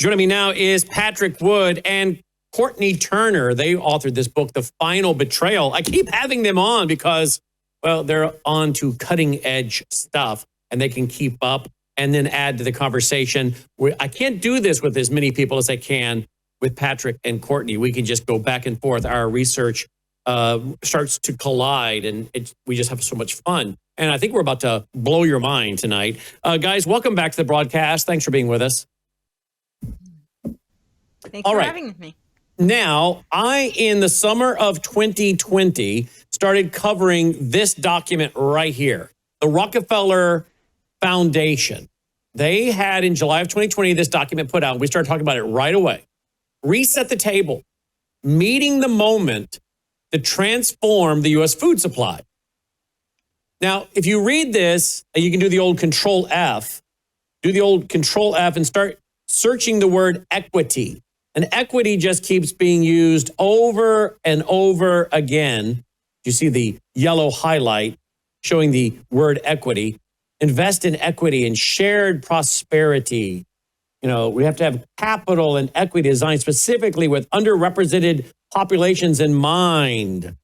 Joining me now is Patrick Wood and Courtney Turner. They authored this book, The Final Betrayal. I keep having them on because, well, they're on to cutting edge stuff and they can keep up and then add to the conversation. I can't do this with as many people as I can with Patrick and Courtney. We can just go back and forth. Our research starts to collide and we just have so much fun. And I think we're about to blow your mind tonight. Guys, welcome back to the broadcast. Thanks for being with us. Thanks for having me. Now, in the summer of 2020, started covering this document right here, the Rockefeller Foundation. They had in July of 2020 this document put out. We started talking about it right away. Reset the table, meeting the moment to transform the U.S. food supply. Now, if you read this, you can do the old Control F. Do the old Control F and start searching the word equity. And equity just keeps being used over and over again. You see the yellow highlight showing the word equity. Invest in equity and shared prosperity. You know, we have to have capital and equity designed specifically with underrepresented populations in mind.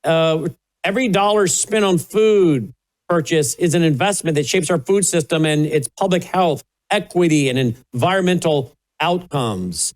Every dollar spent on food purchase is an investment that shapes our food system and its public health, equity, and environmental outcomes.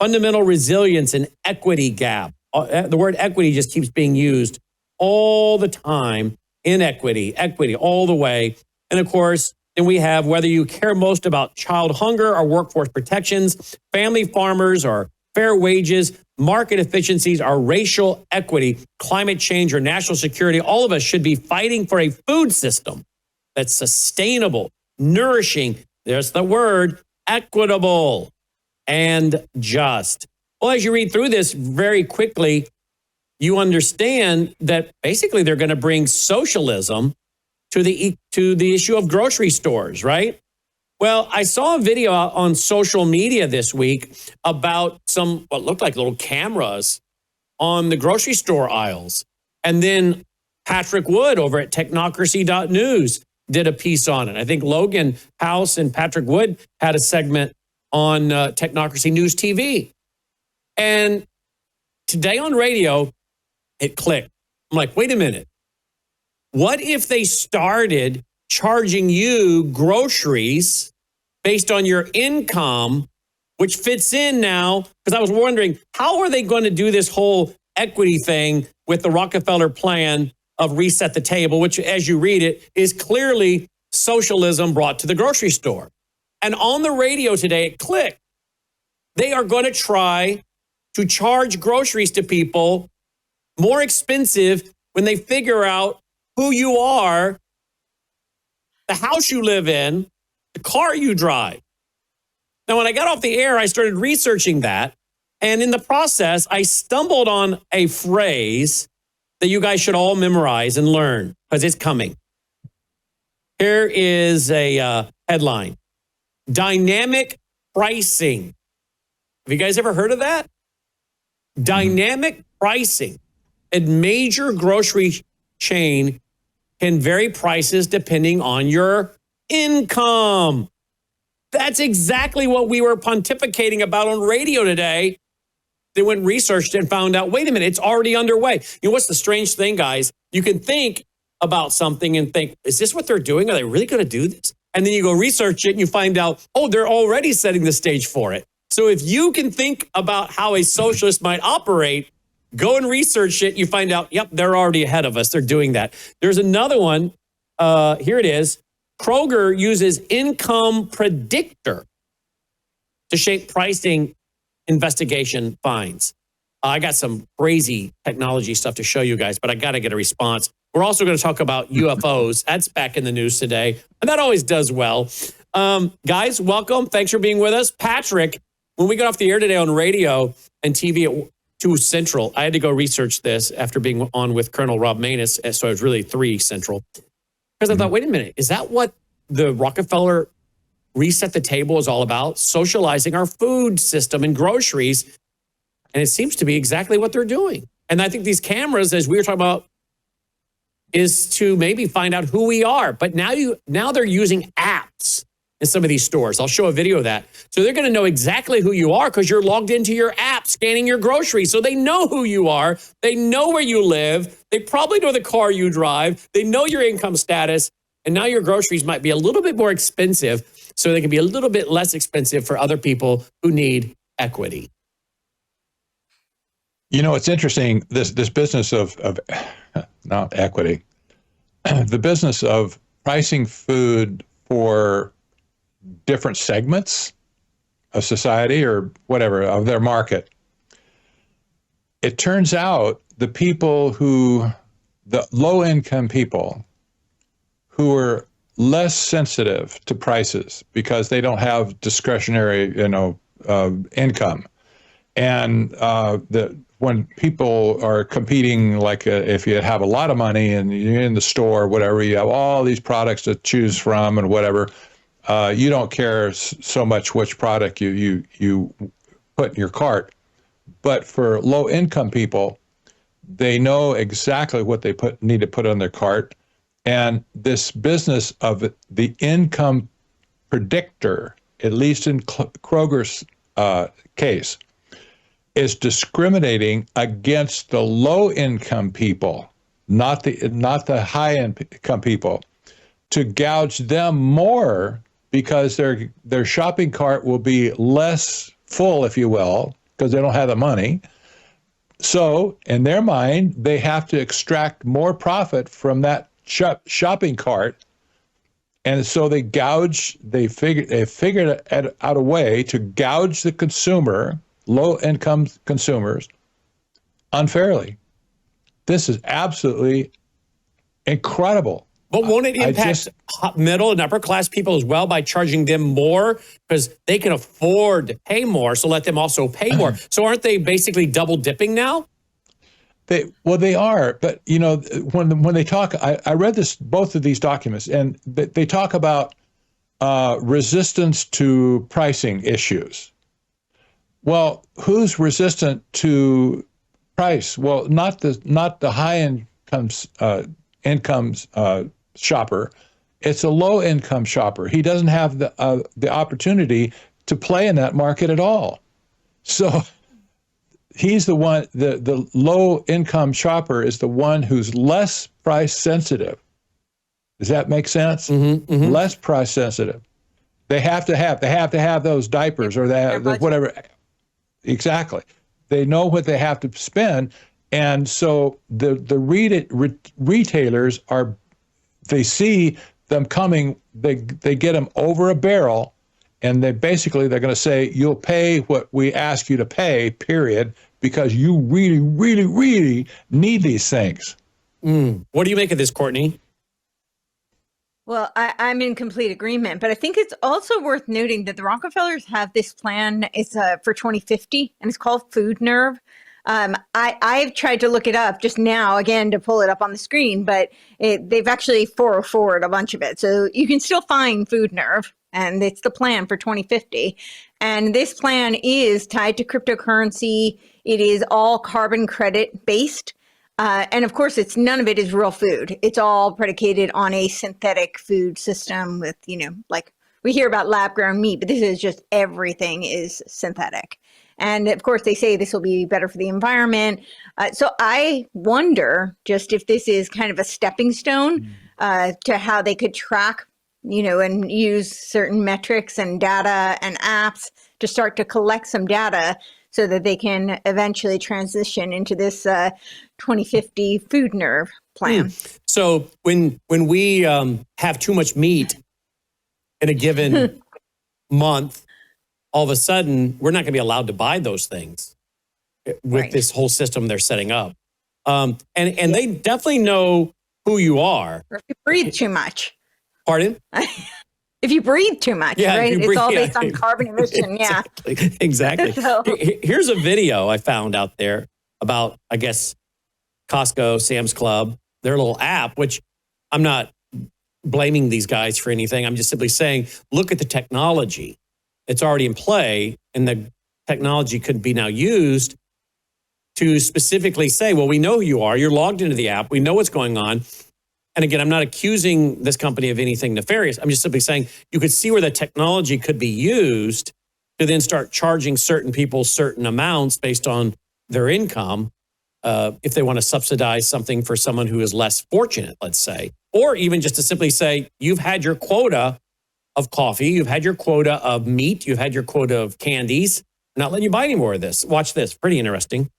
Fundamental resilience and equity gap. The word equity just keeps being used all the time. Inequity, equity, all the way. And of course, then we have whether you care most about child hunger or workforce protections, family farmers or fair wages, market efficiencies or racial equity, climate change or national security. All of us should be fighting for a food system that's sustainable, nourishing, there's the word, equitable, and just. Well, as you read through this very quickly, you understand that basically they're going to bring socialism to the issue of grocery stores, right? Well, I saw a video on social media this week about some what looked like little cameras on the grocery store aisles. And then Patrick Wood over at technocracy.news did a piece on it. I think Logan House and Patrick Wood had a segment on Technocracy News TV. And today on radio, it clicked. I'm like, wait a minute. What if they started charging you groceries based on your income, which fits in now? Because I was wondering, how are they going to do this whole equity thing with the Rockefeller plan of reset the table, which as you read it is clearly socialism brought to the grocery store. And on the radio today, it clicked. They are going to try to charge groceries to people more expensive when they figure out who you are, the house you live in, the car you drive. Now, when I got off the air, I started researching that. And in the process, I stumbled on a phrase that you guys should all memorize and learn because it's coming. Here is a headline. Dynamic pricing. Have you guys ever heard of that? Dynamic pricing. A major grocery chain can vary prices depending on your income. That's exactly what we were pontificating about on radio today. They went and researched it and found out, wait a minute, it's already underway. You know what's the strange thing, guys? You can think about something and think, is this what they're doing? Are they really going to do this? And then you go research it and you find out, oh, they're already setting the stage for it. So if you can think about how a socialist might operate, go and research it. You find out, yep, they're already ahead of us. They're doing that. There's another one. Here it is. Kroger uses income predictor to shape pricing investigation finds. I got some crazy technology stuff to show you guys, but I got to get a response. We're also going to talk about UFOs. That's back in the news today, and that always does well. Guys, welcome. Thanks for being with us. Patrick, when we got off the air today on radio and TV at 2 Central, I had to go research this after being on with Colonel Rob Maness, so it was really 3 Central. Because I thought, wait a minute, is that what the Rockefeller reset the table is all about? Socializing our food system and groceries. And it seems to be exactly what they're doing. And I think these cameras, as we were talking about, is to maybe find out who we are. But now they're using apps in some of these stores. I'll show a video of that. So they're going to know exactly who you are because you're logged into your app scanning your groceries. So they know who you are. They know where you live. They probably know the car you drive. They know your income status. And now your groceries might be a little bit more expensive, so they can be a little bit less expensive for other people who need equity. You know, it's interesting, this business of not equity, the business of pricing food for different segments of society or whatever, of their market. It turns out the low-income people who are less sensitive to prices because they don't have discretionary, income. And when people are competing, like if you have a lot of money and you're in the store, whatever, you have all these products to choose from and whatever, you don't care so much which product you put in your cart. But for low-income people, they know exactly what they need to put on their cart. And this business of the income predictor, at least in Kroger's case, is discriminating against the low-income people, not the high-income people, to gouge them more because their shopping cart will be less full, if you will, because they don't have the money. So in their mind, they have to extract more profit from that shopping cart. And so they figured out a way to gouge the consumer, low-income consumers, unfairly. This is absolutely incredible. But won't it impact middle and upper class people as well by charging them more because they can afford to pay more, so let them also pay more? So aren't they basically double dipping now? They are, but when they talk, I read both of these documents, and they talk about resistance to pricing issues. Well, who's resistant to price? Well, not the high incomes shopper. It's a low income shopper. He doesn't have the opportunity to play in that market at all. So he's the one, the low income shopper is the one who's less price sensitive. Does that make sense? Mm-hmm, mm-hmm. Less price sensitive. They have to have those diapers or whatever. Exactly. They know what they have to spend. And so the retailers they see them coming, they get them over a barrel, and they're going to say, you'll pay what we ask you to pay, period, because you really, really, really need these things. What do you make of this, Courtney? Well, I'm in complete agreement, but I think it's also worth noting that the Rockefellers have this plan. It's for 2050, and it's called Food Nerve. I've tried to look it up just now, again, to pull it up on the screen, but they've actually 404'd a bunch of it. So you can still find Food Nerve, and it's the plan for 2050. And this plan is tied to cryptocurrency. It is all carbon credit based. And of course, none of it is real food. It's all predicated on a synthetic food system with, like we hear about lab grown meat, but this is just everything is synthetic. And of course, they say this will be better for the environment. So I wonder just if this is kind of a stepping stone to how they could track, and use certain metrics and data and apps to start to collect some data so that they can eventually transition into this 2050 Food Nerve plan. So when we have too much meat in a given month, all of a sudden, we're not going to be allowed to buy those things with this whole system they're setting up. And they definitely know who you are. Or if you breathe too much. Pardon? If you breathe too much, right? It's all based on carbon emission. Exactly. So. Here's a video I found out there about, I guess, Costco, Sam's Club, their little app, which I'm not blaming these guys for anything. I'm just simply saying, look at the technology. It's already in play, and the technology could be now used to specifically say, well, we know who you are. You're logged into the app. We know what's going on. And again, I'm not accusing this company of anything nefarious. I'm just simply saying you could see where the technology could be used to then start charging certain people certain amounts based on their income, if they want to subsidize something for someone who is less fortunate, let's say. Or even just to simply say, you've had your quota of coffee, you've had your quota of meat, you've had your quota of candies. I'm not letting you buy any more of this. Watch this. Pretty interesting.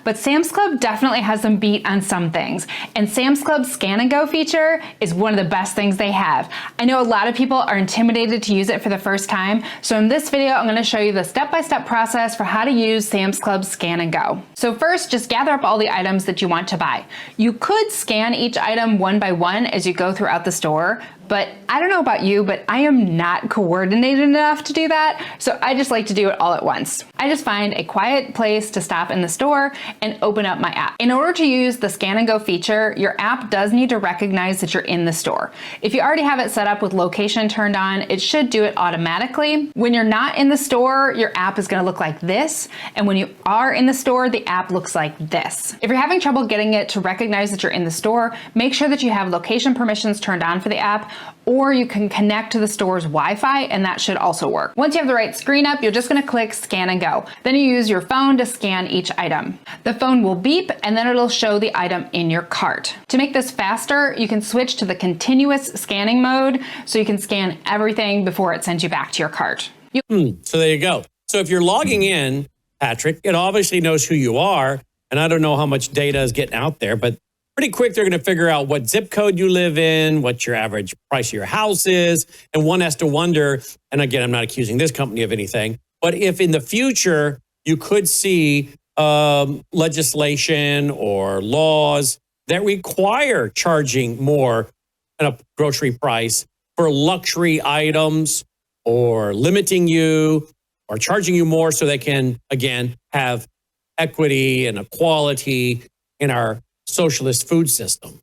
But Sam's Club definitely has them beat on some things. And Sam's Club's Scan and Go feature is one of the best things they have. I know a lot of people are intimidated to use it for the first time. So in this video, I'm going to show you the step-by-step process for how to use Sam's Club's Scan and Go. So first, just gather up all the items that you want to buy. You could scan each item one by one as you go throughout the store, but I don't know about you, but I am not coordinated enough to do that. So I just like to do it all at once. I just find a quiet place to stop in the store and open up my app. In order to use the Scan and Go feature, your app does need to recognize that you're in the store. If you already have it set up with location turned on, it should do it automatically. When you're not in the store, your app is gonna look like this. And when you are in the store, the app looks like this. If you're having trouble getting it to recognize that you're in the store, make sure that you have location permissions turned on for the app, or you can connect to the store's Wi-Fi, and that should also work. Once you have the right screen up, you're just gonna click Scan and Go. Then you use your phone to scan each item. The phone will beep, and then it'll show the item in your cart. To make this faster, you can switch to the continuous scanning mode, so you can scan everything before it sends you back to your cart. So there you go. So if you're logging in, Patrick, it obviously knows who you are, and I don't know how much data is getting out there, but pretty quick, they're going to figure out what zip code you live in, what your average price of your house is. And one has to wonder, and again, I'm not accusing this company of anything, but if in the future you could see legislation or laws that require charging more than a grocery price for luxury items, or limiting you or charging you more so they can, again, have equity and equality in our socialist food system.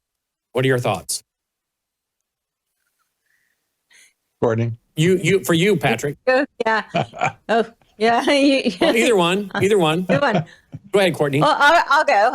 What are your thoughts? Courtney? For you, Patrick. Yeah. Oh, yeah. Well, either one. Good one. Go ahead, Courtney. Well, I'll go.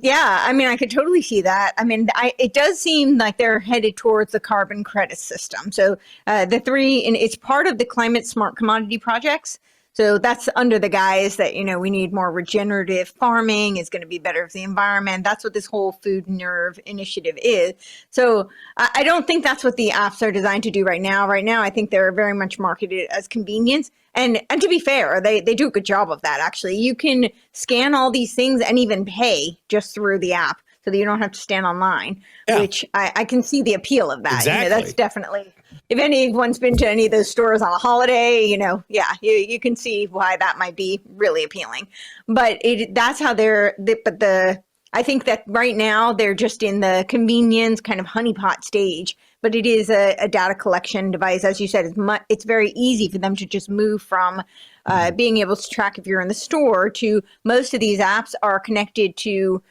Yeah, I mean, I could totally see that. I mean, it does seem like they're headed towards the carbon credit system. So and it's part of the climate smart commodity projects. So that's under the guise that, we need more regenerative farming, is going to be better for the environment. That's what this whole Food Nerve initiative is. So I don't think that's what the apps are designed to do right now. Right now, I think they're very much marketed as convenience. And to be fair, they do a good job of that, actually. You can scan all these things and even pay just through the app so that you don't have to stand online, which I can see the appeal of that. Exactly. That's definitely... If anyone's been to any of those stores on a holiday, you can see why that might be really appealing. But that's how I think that right now they're just in the convenience kind of honeypot stage. But it is a data collection device. As you said, it's very easy for them to just move from being able to track if you're in the store to most of these apps are connected to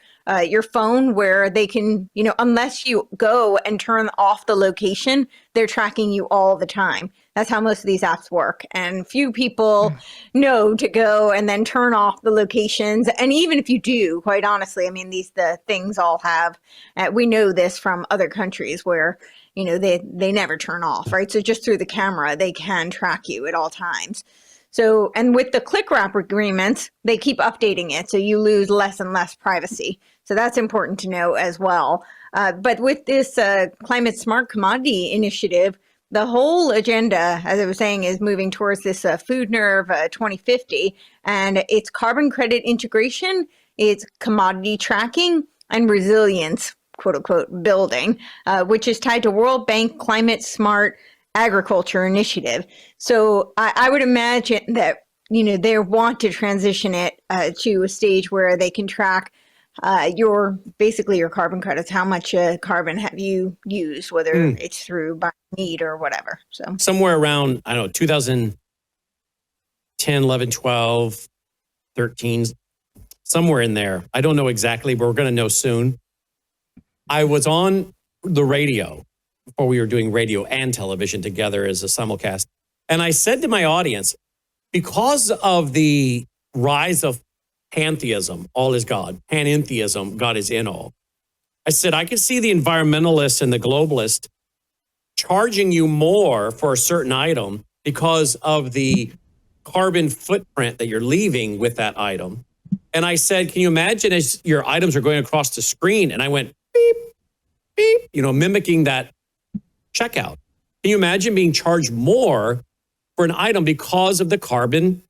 your phone, where they can, unless you go and turn off the location, they're tracking you all the time. That's how most of these apps work. And few people know to go and then turn off the locations. And even if you do, quite honestly, I mean, the things all have, we know this from other countries where, they never turn off, right? So just through the camera, they can track you at all times. So, and with the click wrap agreements, they keep updating it. So you lose less and less privacy. So that's important to know as well. But with this climate smart commodity initiative, the whole agenda, as I was saying, is moving towards this Food Nerve 2050, and it's carbon credit integration, it's commodity tracking, and resilience, quote unquote, building, which is tied to World Bank Climate Smart Agriculture Initiative. So I would imagine that, they want to transition it to a stage where they can track your carbon credits. How much carbon have you used, whether it's through buying meat or whatever. So somewhere around, 2010, 11, 12, 13, somewhere in there. I don't know exactly, but we're going to know soon. I was on the radio before we were doing radio and television together as a simulcast. And I said to my audience, because of the rise of pantheism, all is God, panentheism, God is in all, I said, I could see the environmentalists and the globalists charging you more for a certain item because of the carbon footprint that you're leaving with that item. And I said, can you imagine as your items are going across the screen? And I went, beep, beep, mimicking that checkout. Can you imagine being charged more for an item because of the carbon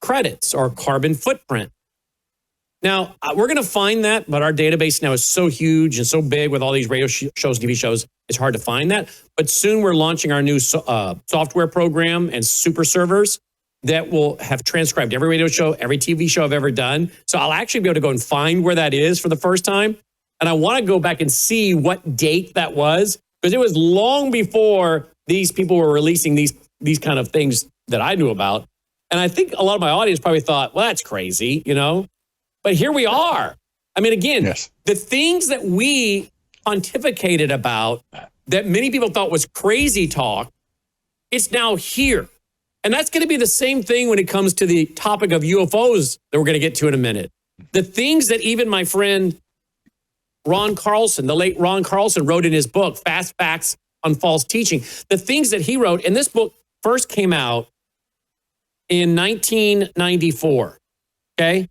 credits or carbon footprint? Now, we're going to find that, but our database now is so huge and so big with all these radio shows, TV shows, it's hard to find that. But soon we're launching our new software program and super servers that will have transcribed every radio show, every TV show I've ever done. So I'll actually be able to go and find where that is for the first time. And I want to go back and see what date that was, because it was long before these people were releasing these kind of things that I knew about. And I think a lot of my audience probably thought, well, that's crazy, But here we are. I mean, again, yes. The things that we pontificated about that many people thought was crazy talk, it's now here. And that's going to be the same thing when it comes to the topic of UFOs that we're going to get to in a minute. The things that even my friend Ron Carlson, the late Ron Carlson, wrote in his book, Fast Facts on False Teaching, the things that he wrote, and this book first came out in 1994, okay?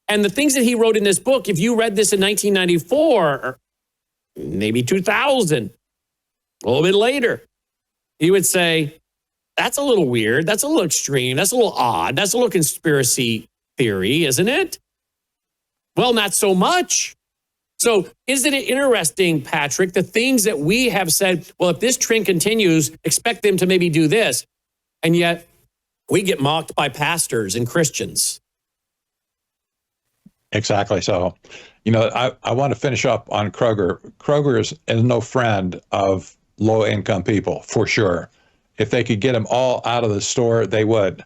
And the things that he wrote in this book, if you read this in 1994, or maybe 2000, a little bit later, he would say, that's a little weird. That's a little extreme. That's a little odd. That's a little conspiracy theory, isn't it? Well, not so much. So isn't it interesting, Patrick, the things that we have said, well, if this trend continues, expect them to maybe do this. And yet we get mocked by pastors and Christians. Exactly. So, I want to finish up on Kroger. Kroger is no friend of low-income people, for sure. If they could get them all out of the store, they would.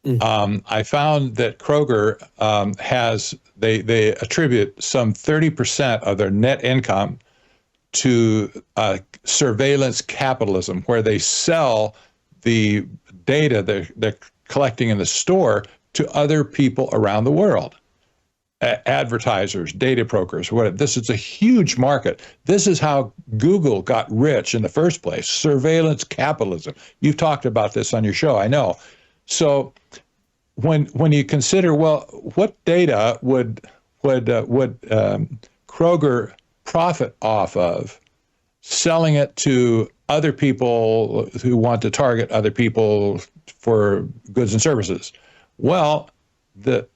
I found that Kroger they attribute some 30% of their net income to surveillance capitalism, where they sell the data they're collecting in the store to other people around the world. Advertisers, data brokers, whatever. This is a huge market. This is how Google got rich in the first place. Surveillance capitalism. You've talked about this on your show, I know. So when you consider, well, what data would Kroger profit off of selling it to other people who want to target other people for goods and services? Well, the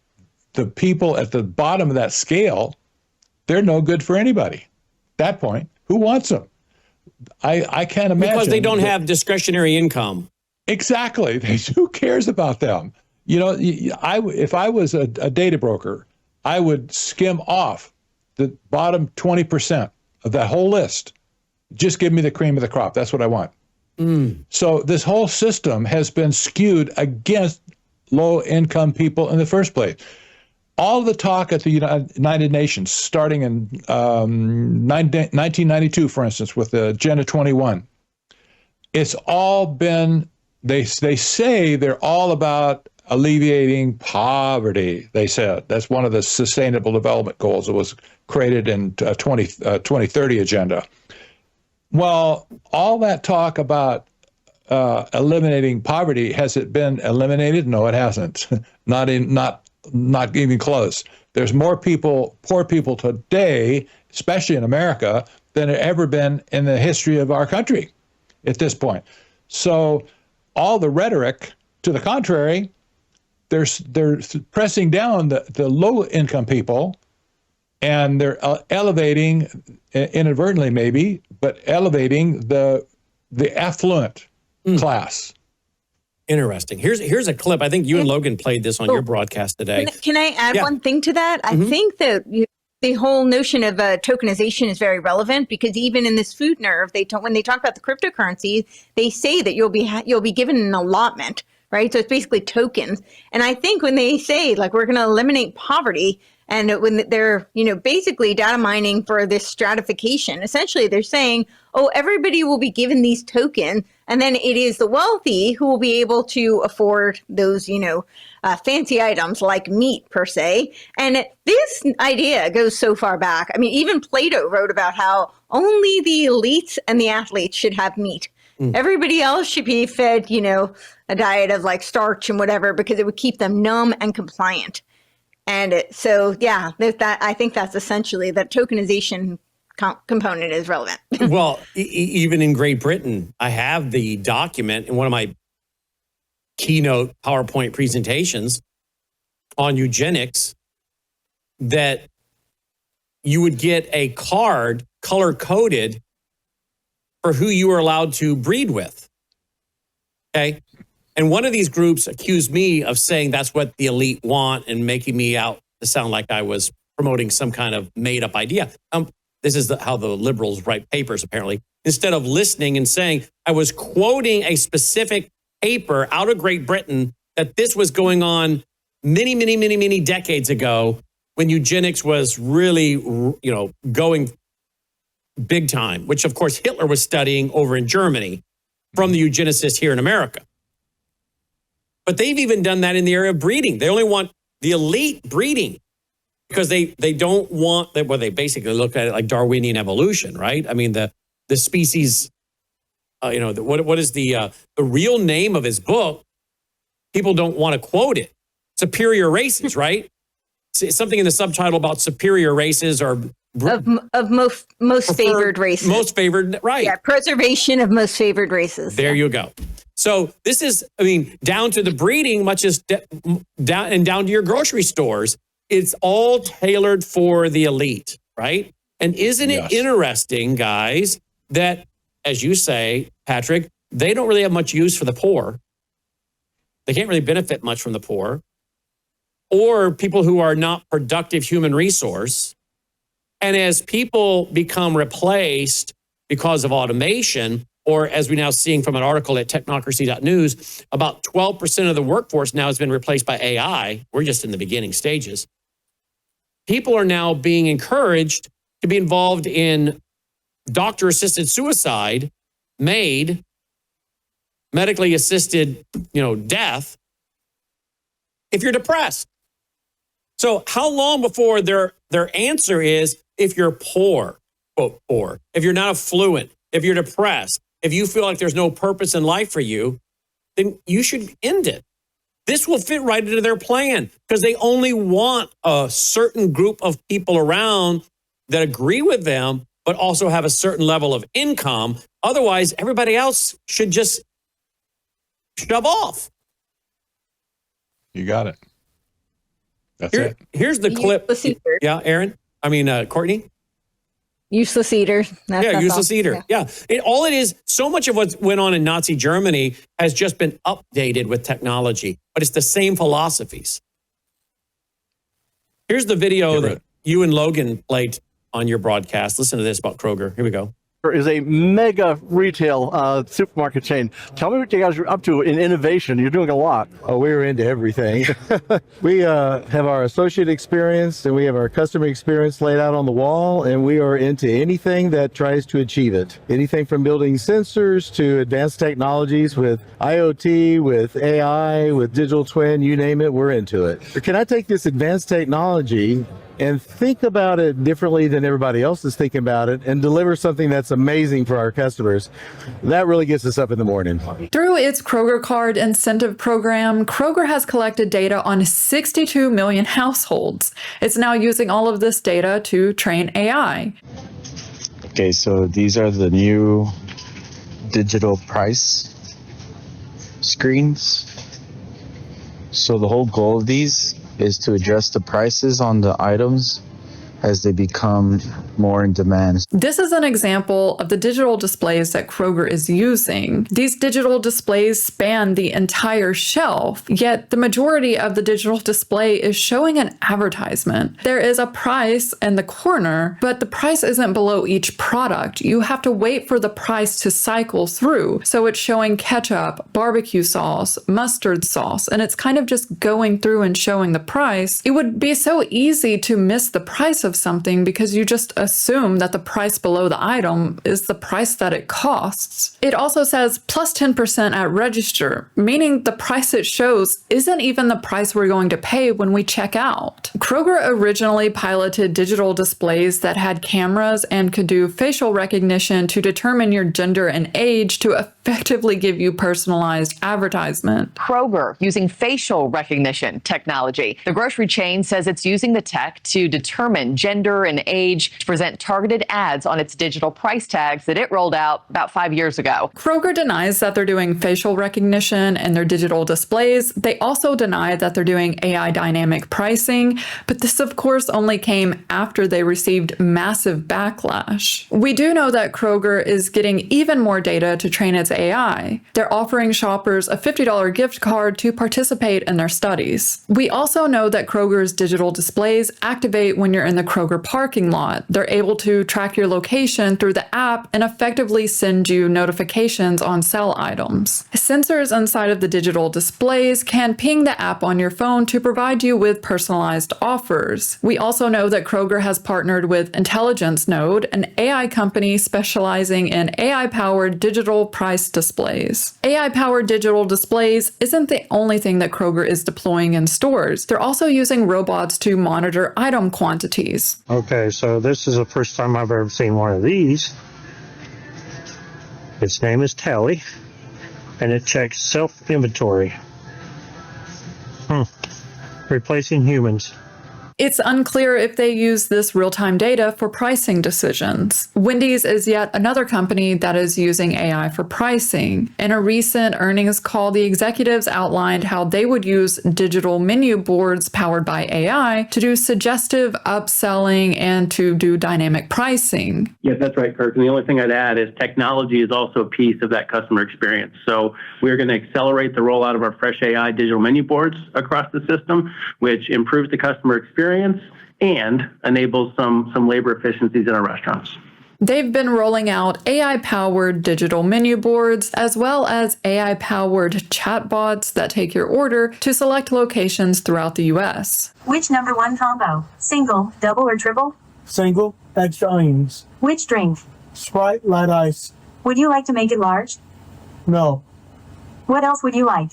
people at the bottom of that scale, they're no good for anybody. At that point, who wants them? I can't imagine. Because they don't have discretionary income. Exactly. Who cares about them? If I was a data broker, I would skim off the bottom 20% of that whole list. Just give me the cream of the crop. That's what I want. So this whole system has been skewed against low-income people in the first place. All the talk at the United Nations, starting in 1992, for instance, with the Agenda 21, it's all been, they say they're all about alleviating poverty, they said. That's one of the Sustainable Development Goals that was created in 2030 Agenda. Well, all that talk about eliminating poverty, has it been eliminated? No, it hasn't. Not even close. There's more poor people today, especially in America, than there ever been in the history of our country at this point. So all the rhetoric to the contrary, they're pressing down the low-income people, and they're elevating, inadvertently maybe, but elevating the affluent class. Interesting. Here's a clip. I think you and Logan played this on your broadcast today. Can I add one thing to that? I think that the whole notion of tokenization is very relevant, because even in this Food Nerve, when they talk about the cryptocurrency, they say that you'll be given an allotment, right? So it's basically tokens. And I think when they say, like, we're going to eliminate poverty, and when they're, basically data mining for this stratification, essentially they're saying, oh, everybody will be given these tokens And then it is the wealthy who will be able to afford those, fancy items like meat per se. And this idea goes so far back. I mean, even Plato wrote about how only the elites and the athletes should have meat. Everybody else should be fed, a diet of like starch and whatever, because it would keep them numb and compliant. And I think that's essentially that tokenization component is relevant. Well, even in Great Britain, I have the document in one of my keynote PowerPoint presentations on eugenics that you would get a card color-coded for who you were allowed to breed with. Okay? And one of these groups accused me of saying that's what the elite want and making me out to sound like I was promoting some kind of made-up idea. This is how the liberals write papers, apparently. Instead of listening and saying, I was quoting a specific paper out of Great Britain that this was going on many, many, many, many decades ago when eugenics was really, going big time, which of course Hitler was studying over in Germany from the eugenicists here in America. But they've even done that in the area of breeding. They only want the elite breeding because they don't want that. Well, they basically look at it like Darwinian evolution, right? I mean, the species, what is the real name of his book? People don't want to quote it. Superior races, right? Something in the subtitle about superior races or of most favored races. Most favored, right. Yeah, preservation of most favored races. There you go. So this is, down to the breeding, much as down to your grocery stores, it's all tailored for the elite, right? And isn't it interesting, guys, that, as you say, Patrick, they don't really have much use for the poor. They can't really benefit much from the poor or people who are not productive human resource. And as people become replaced because of automation, or as we're now seeing from an article at technocracy.news, about 12% of the workforce now has been replaced by AI. We're just in the beginning stages. People are now being encouraged to be involved in doctor-assisted suicide, medically assisted, death, if you're depressed. So how long before their answer is, if you're poor, quote, poor, if you're not affluent, if you're depressed, if you feel like there's no purpose in life for you, then you should end it. This will fit right into their plan because they only want a certain group of people around that agree with them, but also have a certain level of income. Otherwise, everybody else should just shove off. You got it. That's it. Here's the clip. Yeah, Aaron? Courtney? Useless eater. Useless eater. Yeah. All it is, so much of what went on in Nazi Germany has just been updated with technology, but it's the same philosophies. Here's the video that you and Logan played on your broadcast. Listen to this about Kroger. Here we go. Is a mega retail supermarket chain. Tell me what you guys are up to in innovation. You're doing a lot. Oh, we're into everything. We have our associate experience and we have our customer experience laid out on the wall, and we are into anything that tries to achieve it. Anything from building sensors to advanced technologies with IoT, with AI, with digital twin, you name it, we're into it. Can I take this advanced technology and think about it differently than everybody else is thinking about it and deliver something that's amazing for our customers? That really gets us up in the morning. Through its Kroger Card incentive program, Kroger has collected data on 62 million households. It's now using all of this data to train AI. Okay, so these are the new digital price screens. So the whole goal of these is to adjust the prices on the items as they become more in demand. This is an example of the digital displays that Kroger is using. These digital displays span the entire shelf, yet the majority of the digital display is showing an advertisement. There is a price in the corner, but the price isn't below each product. You have to wait for the price to cycle through. So it's showing ketchup, barbecue sauce, mustard sauce, and it's kind of just going through and showing the price. It would be so easy to miss the price of of something because you just assume that the price below the item is the price that it costs. It also says plus 10% at register, meaning the price it shows isn't even the price we're going to pay when we check out. Kroger originally piloted digital displays that had cameras and could do facial recognition to determine your gender and age to effectively give you personalized advertisement. Kroger using facial recognition technology. The grocery chain says it's using the tech to determine gender and age to present targeted ads on its digital price tags that it rolled out about 5 years ago. Kroger denies that they're doing facial recognition in their digital displays. They also deny that they're doing AI dynamic pricing, but this of course only came after they received massive backlash. We do know that Kroger is getting even more data to train its AI. They're offering shoppers a $50 gift card to participate in their studies. We also know that Kroger's digital displays activate when you're in the Kroger parking lot. They're able to track your location through the app and effectively send you notifications on sale items. Sensors inside of the digital displays can ping the app on your phone to provide you with personalized offers. We also know that Kroger has partnered with Intelligence Node, an AI company specializing in AI-powered digital price displays. AI-powered digital displays isn't the only thing that Kroger is deploying in stores. They're also using robots to monitor item quantities. Okay, so this is the first time I've ever seen one of these. Its name is Tally, and it checks self-inventory. Replacing humans. It's unclear if they use this real-time data for pricing decisions. Wendy's is yet another company that is using AI for pricing. In a recent earnings call, the executives outlined how they would use digital menu boards powered by AI to do suggestive upselling and to do dynamic pricing. Yeah, that's right, Kirk. And the only thing I'd add is technology is also a piece of that customer experience. So we're going to accelerate the rollout of our Fresh AI digital menu boards across the system, which improves the customer experience and enables some labor efficiencies in our restaurants. They've been rolling out AI-powered digital menu boards as well as AI-powered chatbots that take your order to select locations throughout the U.S. Which number one combo? Single, double, or triple? Single, extra onions. Which drink? Sprite, light ice. Would you like to make it large? No. What else would you like?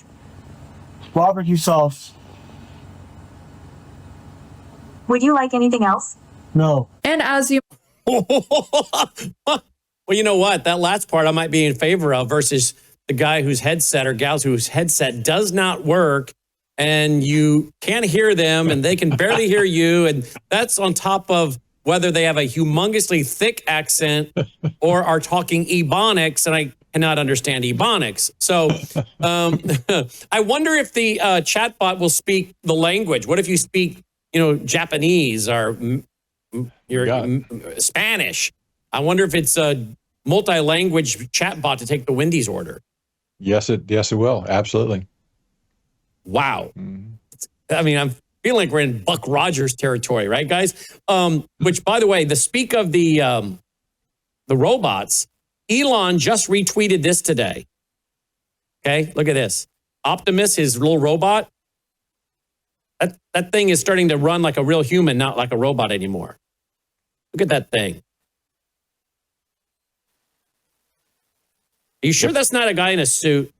Barbecue sauce. Would you like anything else? No. And as you... Well, you know what? That last part I might be in favor of versus the guy whose headset or gals whose headset does not work and you can't hear them and they can barely hear you. And that's on top of whether they have a humongously thick accent or are talking Ebonics, and I cannot understand Ebonics. So I wonder if the chatbot will speak the language. What if you speak Japanese or Spanish? I wonder if it's a multi-language chatbot to take the Wendy's order. Yes, it will. Absolutely. Wow. I mean, I'm feeling like we're in Buck Rogers territory, right, guys? Which, by the way, the speak of the robots, Elon just retweeted this today. Okay, look at this. Optimus, his little robot, that thing is starting to run like a real human, not like a robot anymore. Look at that thing. Are you sure that's not a guy in a suit?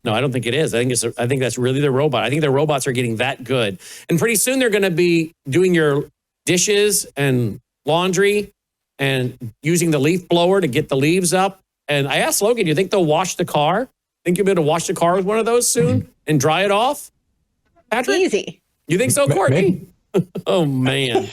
No, I don't think it is. I think that's really the robot. I think the robots are getting that good. And pretty soon they're going to be doing your dishes and laundry and using the leaf blower to get the leaves up. And I asked Logan, do you think they'll wash the car? Think you'll be able to wash the car with one of those soon and dry it off? Patrick? Easy. You think so, Courtney? Oh, man.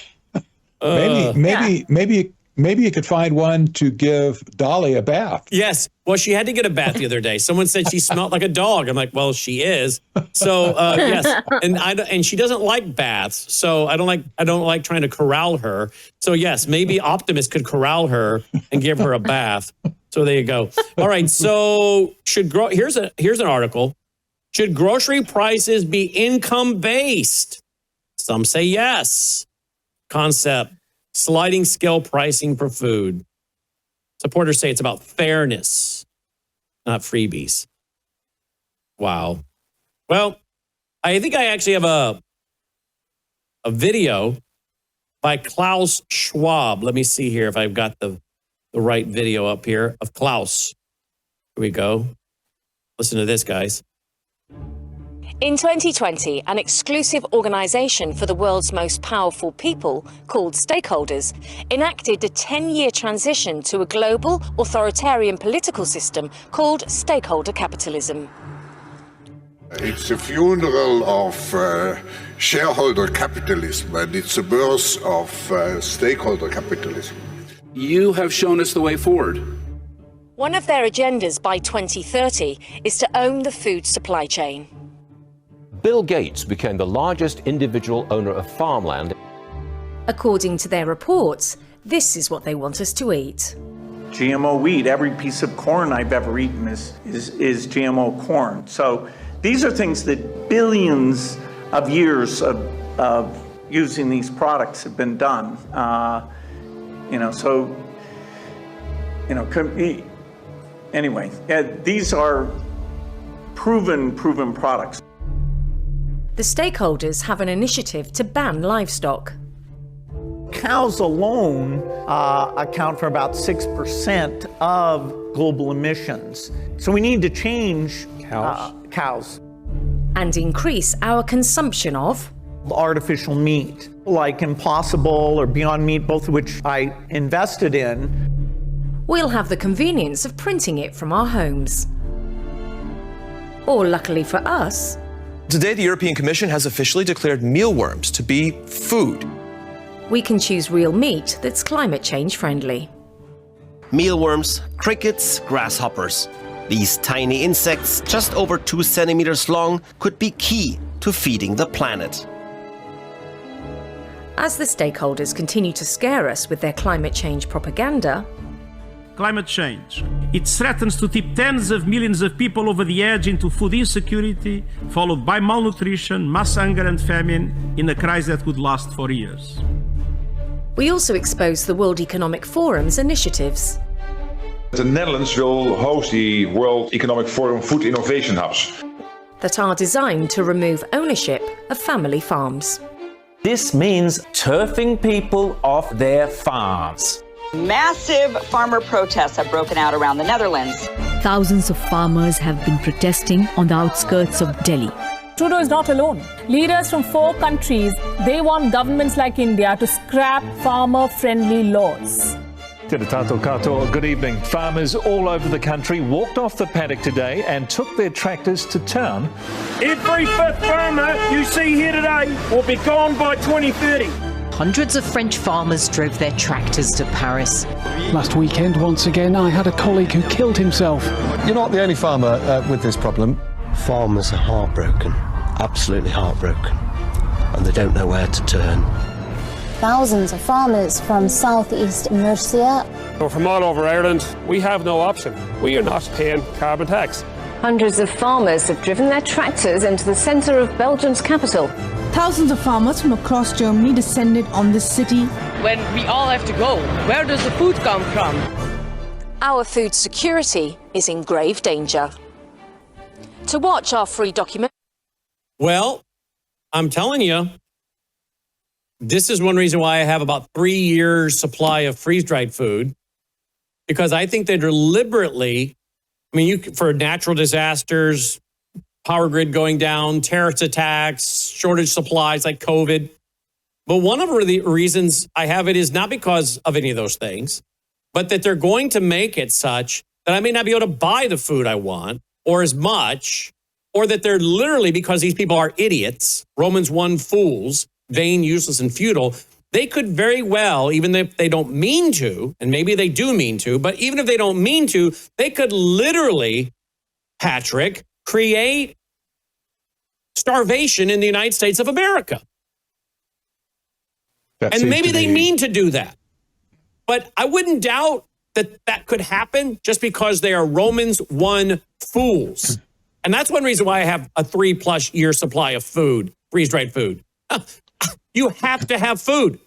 Maybe you could find one to give Dolly a bath. Yes. Well, she had to get a bath the other day. Someone said she smelled like a dog. I'm like, well, she is. So yes, and she doesn't like baths. So I don't like trying to corral her. So yes, maybe Optimus could corral her and give her a bath. So there you go. All right. So here's an article. Should grocery prices be income based? Some say yes. Concept. Sliding scale pricing for food. Supporters say it's about fairness, not freebies. Wow. Well, I think I actually have a video by Klaus Schwab. Let me see here if I've got the right video up here of Klaus. Here we go. Listen to this, guys. In 2020, an exclusive organization for the world's most powerful people, called Stakeholders, enacted a 10-year transition to a global authoritarian political system called stakeholder capitalism. It's a funeral of shareholder capitalism, and it's a birth of stakeholder capitalism. You have shown us the way forward. One of their agendas by 2030 is to own the food supply chain. Bill Gates became the largest individual owner of farmland. According to their reports, this is what they want us to eat. GMO wheat, every piece of corn I've ever eaten is GMO corn. So these are things that billions of years of using these products have been done. Anyway, these are proven products. The stakeholders have an initiative to ban livestock. Cows alone account for about 6% of global emissions. So we need to change cows. And increase our consumption of artificial meat, like Impossible or Beyond Meat, both of which I invested in. We'll have the convenience of printing it from our homes. Or luckily for us, today, the European Commission has officially declared mealworms to be food. We can choose real meat that's climate change friendly. Mealworms, crickets, grasshoppers. These tiny insects, just over 2 centimeters long, could be key to feeding the planet. As the stakeholders continue to scare us with their climate change propaganda, climate change. It threatens to tip tens of millions of people over the edge into food insecurity, followed by malnutrition, mass hunger and famine in a crisis that could last for years. We also expose the World Economic Forum's initiatives. The Netherlands will host the World Economic Forum Food Innovation Hubs that are designed to remove ownership of family farms. This means turfing people off their farms. Massive farmer protests have broken out around the Netherlands. Thousands of farmers have been protesting on the outskirts of Delhi. Trudeau is not alone. Leaders from 4 countries, they want governments like India to scrap farmer-friendly laws. Good evening. Farmers all over the country walked off the paddock today and took their tractors to town. Every 5th farmer you see here today will be gone by 2030. Hundreds of French farmers drove their tractors to Paris. Last weekend, once again, I had a colleague who killed himself. You're not the only farmer with this problem. Farmers are heartbroken, absolutely heartbroken, and they don't know where to turn. Thousands of farmers from southeast Mercia. From all over Ireland, we have no option. We are not paying carbon tax. Hundreds of farmers have driven their tractors into the centre of Belgium's capital. Thousands of farmers from across Germany descended on this city. When we all have to go, where does the food come from? Our food security is in grave danger. To watch our free document. Well, I'm telling you, this is one reason why I have about 3 years supply of freeze-dried food, because I think they deliberately, for natural disasters, power grid going down, terrorist attacks, shortage supplies like COVID. But one of the reasons I have it is not because of any of those things, but that they're going to make it such that I may not be able to buy the food I want or as much, or that they're literally, because these people are idiots, Romans 1 fools, vain, useless, and futile, they could very well, even if they don't mean to, and maybe they do mean to, but even if they don't mean to, they could literally, Patrick, create starvation in the United States of America. And maybe they mean to do that. But I wouldn't doubt that that could happen just because they are Romans 1 fools. And that's one reason why I have a 3+ year supply of food, freeze-dried food. You have to have food.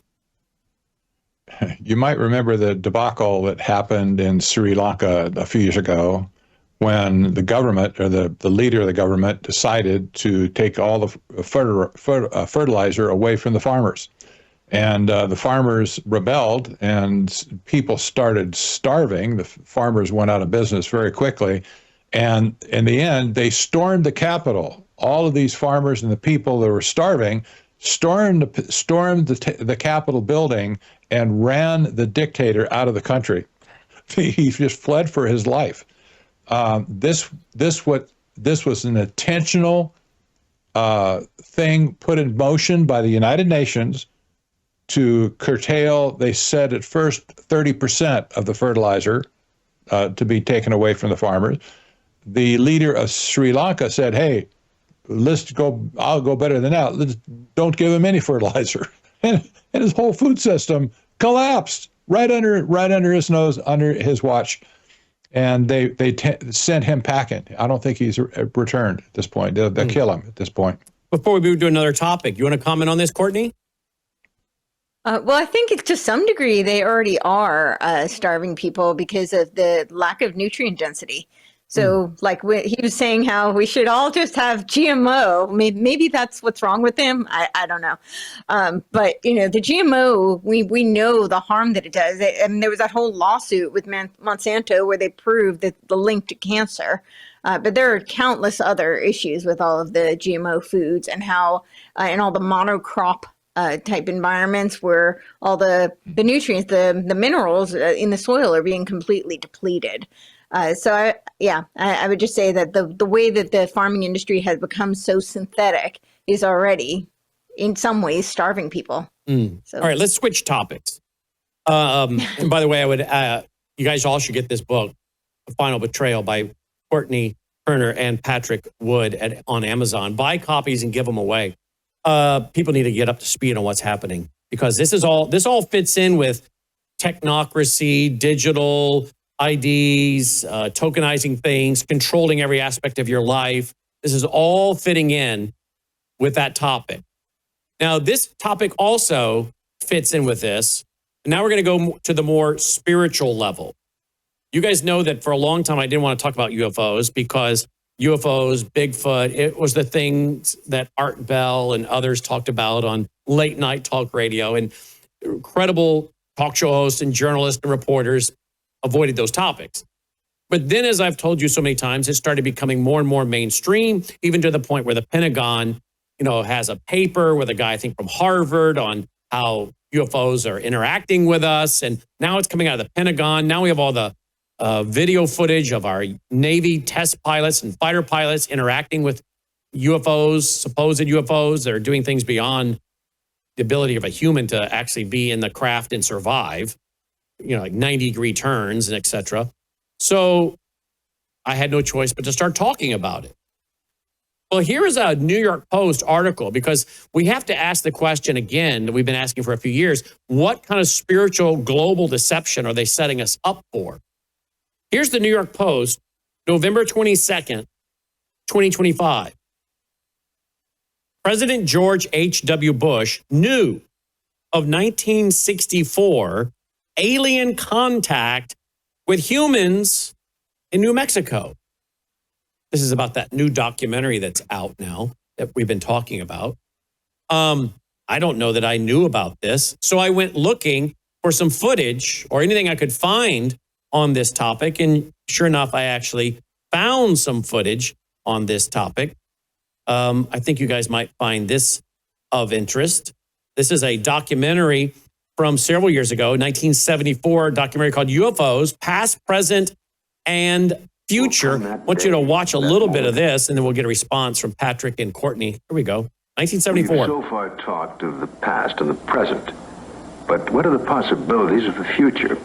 You might remember the debacle that happened in Sri Lanka a few years ago when the government, or the leader of the government, decided to take all the fertilizer away from the farmers. And the farmers rebelled, and people started starving. The farmers went out of business very quickly. And in the end, they stormed the Capitol. All of these farmers and the people that were starving stormed the Capitol building and ran the dictator out of the country. He just fled for his life. This was an intentional thing put in motion by the United Nations to curtail, they said at first, 30% of the fertilizer to be taken away from the farmers. The leader of Sri Lanka said, hey, I'll go better than that. Don't give him any fertilizer. And his whole food system collapsed right under his nose, under his watch. And they sent him packing. I don't think he's returned at this point. They'll kill him at this point. Before we move to another topic, you want to comment on this, Courtney? Well, I think to some degree they already are starving people because of the lack of nutrient density. So like he was saying how we should all just have GMO. Maybe that's what's wrong with him. I don't know. But, the GMO, we know the harm that it does. And there was that whole lawsuit with Monsanto where they proved that the link to cancer. But there are countless other issues with all of the GMO foods and how and all the monocrop type environments where all the nutrients, the minerals in the soil are being completely depleted. So I would just say that the way that the farming industry has become so synthetic is already in some ways starving people. So. All right, let's switch topics. And by the way, I would you guys all should get this book, The Final Betrayal by Courtney Turner and Patrick Wood on Amazon. Buy copies and give them away. People need to get up to speed on what's happening because this all fits in with technocracy, digital IDs, tokenizing things, controlling every aspect of your life. This is all fitting in with that topic. Now, this topic also fits in with this. And now we're going to go to the more spiritual level. You guys know that for a long time, I didn't want to talk about UFOs because UFOs, Bigfoot, it was the things that Art Bell and others talked about on late night talk radio, and incredible talk show hosts and journalists and reporters avoided those topics. But then, as I've told you so many times, it started becoming more and more mainstream, even to the point where the Pentagon, has a paper with a guy, I think from Harvard, on how UFOs are interacting with us. And now it's coming out of the Pentagon. Now we have all the video footage of our Navy test pilots and fighter pilots interacting with UFOs, supposed UFOs that are doing things beyond the ability of a human to actually be in the craft and survive. Like 90-degree turns and et cetera. So I had no choice but to start talking about it. Well, here is a New York Post article, because we have to ask the question again that we've been asking for a few years. What kind of spiritual global deception are they setting us up for? Here's the New York Post, November 22nd, 2025. President George H.W. Bush knew of 1964 alien contact with humans in New Mexico. This is about that new documentary that's out now that we've been talking about. I don't know that I knew about this. So I went looking for some footage or anything I could find on this topic. And sure enough, I actually found some footage on this topic. I think you guys might find this of interest. This is a documentary from several years ago, 1974, documentary called UFOs, Past, Present, and Future. I want you to watch a little bit of this, and then we'll get a response from Patrick and Courtney. Here we go, 1974. We've so far talked of the past and the present, but what are the possibilities of the future?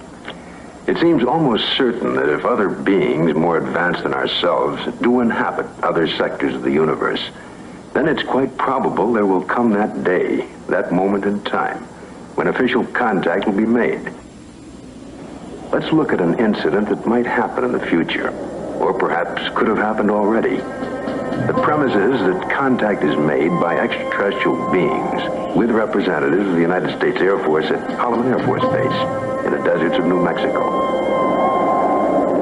It seems almost certain that if other beings more advanced than ourselves do inhabit other sectors of the universe, then it's quite probable there will come that day, that moment in time, when official contact will be made. Let's look at an incident that might happen in the future, or perhaps could have happened already. The premise is that contact is made by extraterrestrial beings with representatives of the United States Air Force at Holloman Air Force Base in the deserts of New Mexico.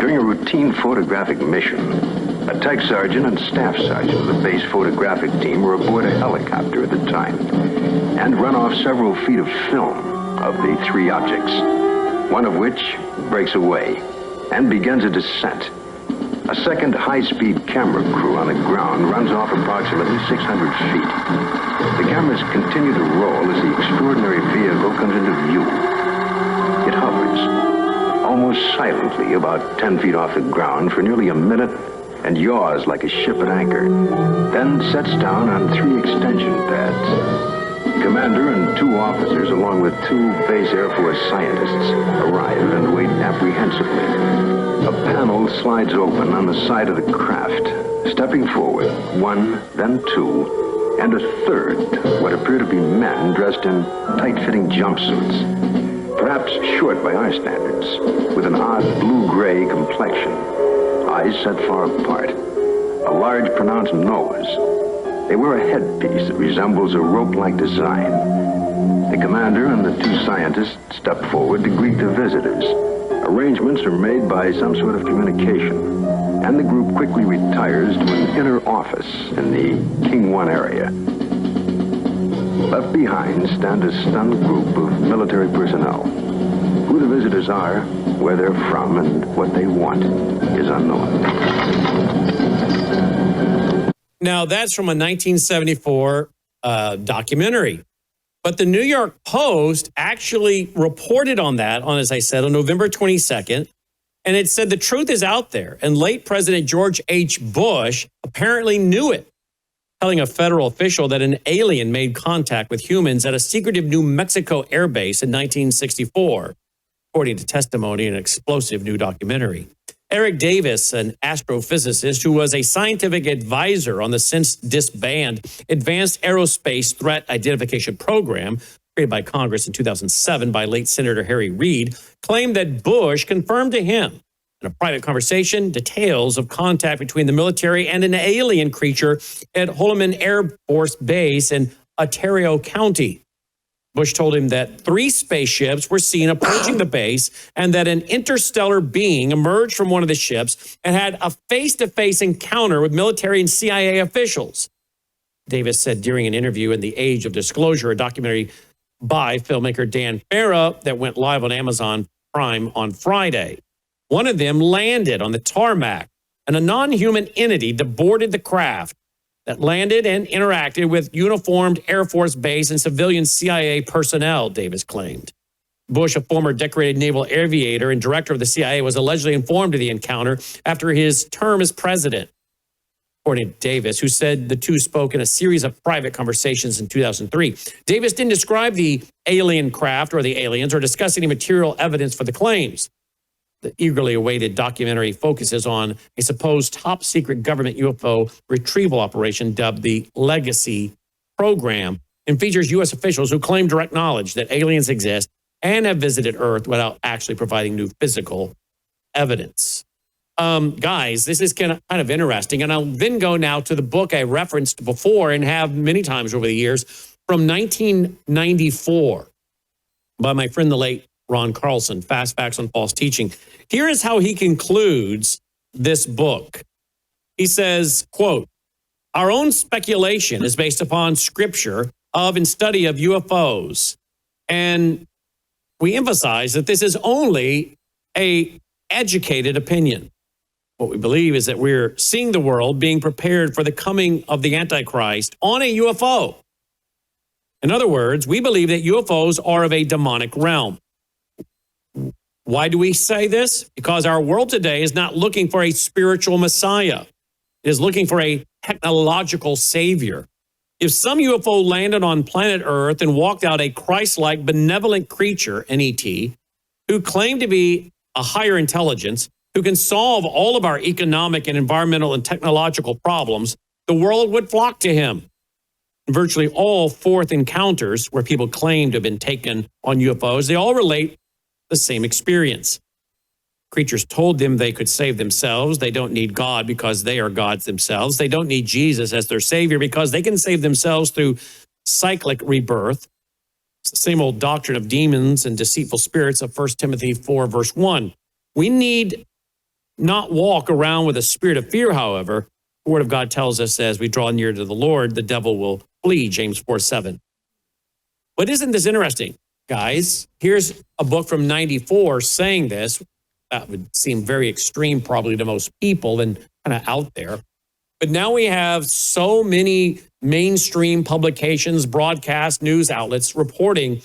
During a routine photographic mission, A tech sergeant and staff sergeant of the base photographic team were aboard a helicopter at the time and run off several feet of film of the three objects, one of which breaks away and begins a descent. A second high-speed camera crew on the ground runs off approximately 600 feet. The cameras continue to roll as the extraordinary vehicle comes into view. It hovers, almost silently, about 10 feet off the ground for nearly a minute and yaws like a ship at anchor, then sets down on 3 extension pads. The commander and 2 officers, along with 2 base Air Force scientists, arrive and wait apprehensively. A panel slides open on the side of the craft. Stepping forward, 1, then 2, and a third, what appear to be men dressed in tight-fitting jumpsuits. Perhaps short by our standards, with an odd blue-gray complexion, eyes set far apart, a large pronounced nose. They wear a headpiece that resembles a rope-like design. The commander and the 2 scientists step forward to greet the visitors. Arrangements are made by some sort of communication, and the group quickly retires to an inner office in the King 1 area. Left behind stand a stunned group of military personnel. Who the visitors are, where they're from, and what they want is unknown. Now, that's from a 1974 documentary. But the New York Post actually reported on that, as I said, on November 22nd. And it said the truth is out there. And late President George H. Bush apparently knew it, telling a federal official that an alien made contact with humans at a secretive New Mexico air base in 1964, according to testimony in an explosive new documentary. Eric Davis, an astrophysicist who was a scientific advisor on the since disbanded Advanced Aerospace Threat Identification Program, created by Congress in 2007 by late Senator Harry Reid, claimed that Bush confirmed to him in a private conversation details of contact between the military and an alien creature at Holloman Air Force Base in Ontario County. Bush told him that 3 spaceships were seen approaching the base and that an interstellar being emerged from one of the ships and had a face-to-face encounter with military and CIA officials. Davis said during an interview in The Age of Disclosure, a documentary by filmmaker Dan Farah that went live on Amazon Prime on Friday. One of them landed on the tarmac, and a non-human entity boarded the craft that landed and interacted with uniformed Air Force Base and civilian CIA personnel, Davis claimed. Bush, a former decorated naval aviator and director of the CIA, was allegedly informed of the encounter after his term as president. According to Davis, who said the 2 spoke in a series of private conversations in 2003. Davis didn't describe the alien craft or the aliens or discuss any material evidence for the claims. The eagerly awaited documentary focuses on a supposed top-secret government UFO retrieval operation dubbed the Legacy Program and features U.S. officials who claim direct knowledge that aliens exist and have visited Earth without actually providing new physical evidence. Guys, this is kind of interesting, and I'll then go now to the book I referenced before and have many times over the years from 1994 by my friend, the late Ron Carlson, Fast Facts on False Teaching. Here is how he concludes this book. He says, quote, "Our own speculation is based upon scripture of and study of UFOs. And we emphasize that this is only an educated opinion. What we believe is that we're seeing the world being prepared for the coming of the Antichrist on a UFO. In other words, we believe that UFOs are of a demonic realm. Why do we say this? Because our world today is not looking for a spiritual Messiah. It is looking for a technological savior. If some UFO landed on planet Earth and walked out a Christ-like benevolent creature, an ET, who claimed to be a higher intelligence, who can solve all of our economic and environmental and technological problems, the world would flock to him. Virtually all fourth encounters where people claim to have been taken on UFOs, they all relate the same experience. Creatures told them they could save themselves. They don't need God because they are gods themselves. They don't need Jesus as their savior because they can save themselves through cyclic rebirth. It's the same old doctrine of demons and deceitful spirits of 1 Timothy 4, verse 1. We need not walk around with a spirit of fear, however. The word of God tells us as we draw near to the Lord, the devil will flee, James 4:7. But isn't this interesting, guys? Here's a book from 94 saying this. That would seem very extreme probably to most people and kind of out there. But now we have so many mainstream publications, broadcast news outlets reporting,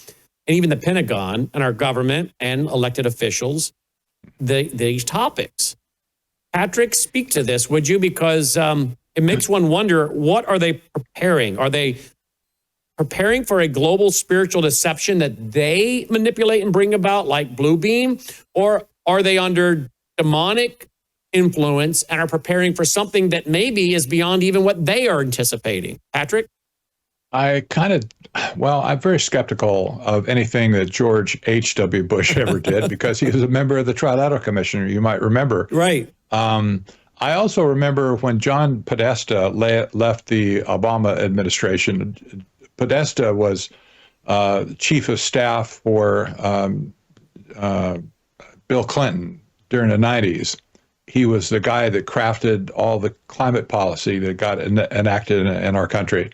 and even the Pentagon and our government and elected officials, these topics. Patrick, speak to this, would you? Because it makes one wonder, what are they preparing? Are they preparing for a global spiritual deception that they manipulate and bring about like Blue Beam? Or are they under demonic influence and are preparing for something that maybe is beyond even what they are anticipating? Patrick? I'm very skeptical of anything that George H.W. Bush ever did because he was a member of the Trilateral Commission, you might remember. Right. I also remember when John Podesta left the Obama administration. Podesta was chief of staff for Bill Clinton during the 90s. He was the guy that crafted all the climate policy that got enacted in our country.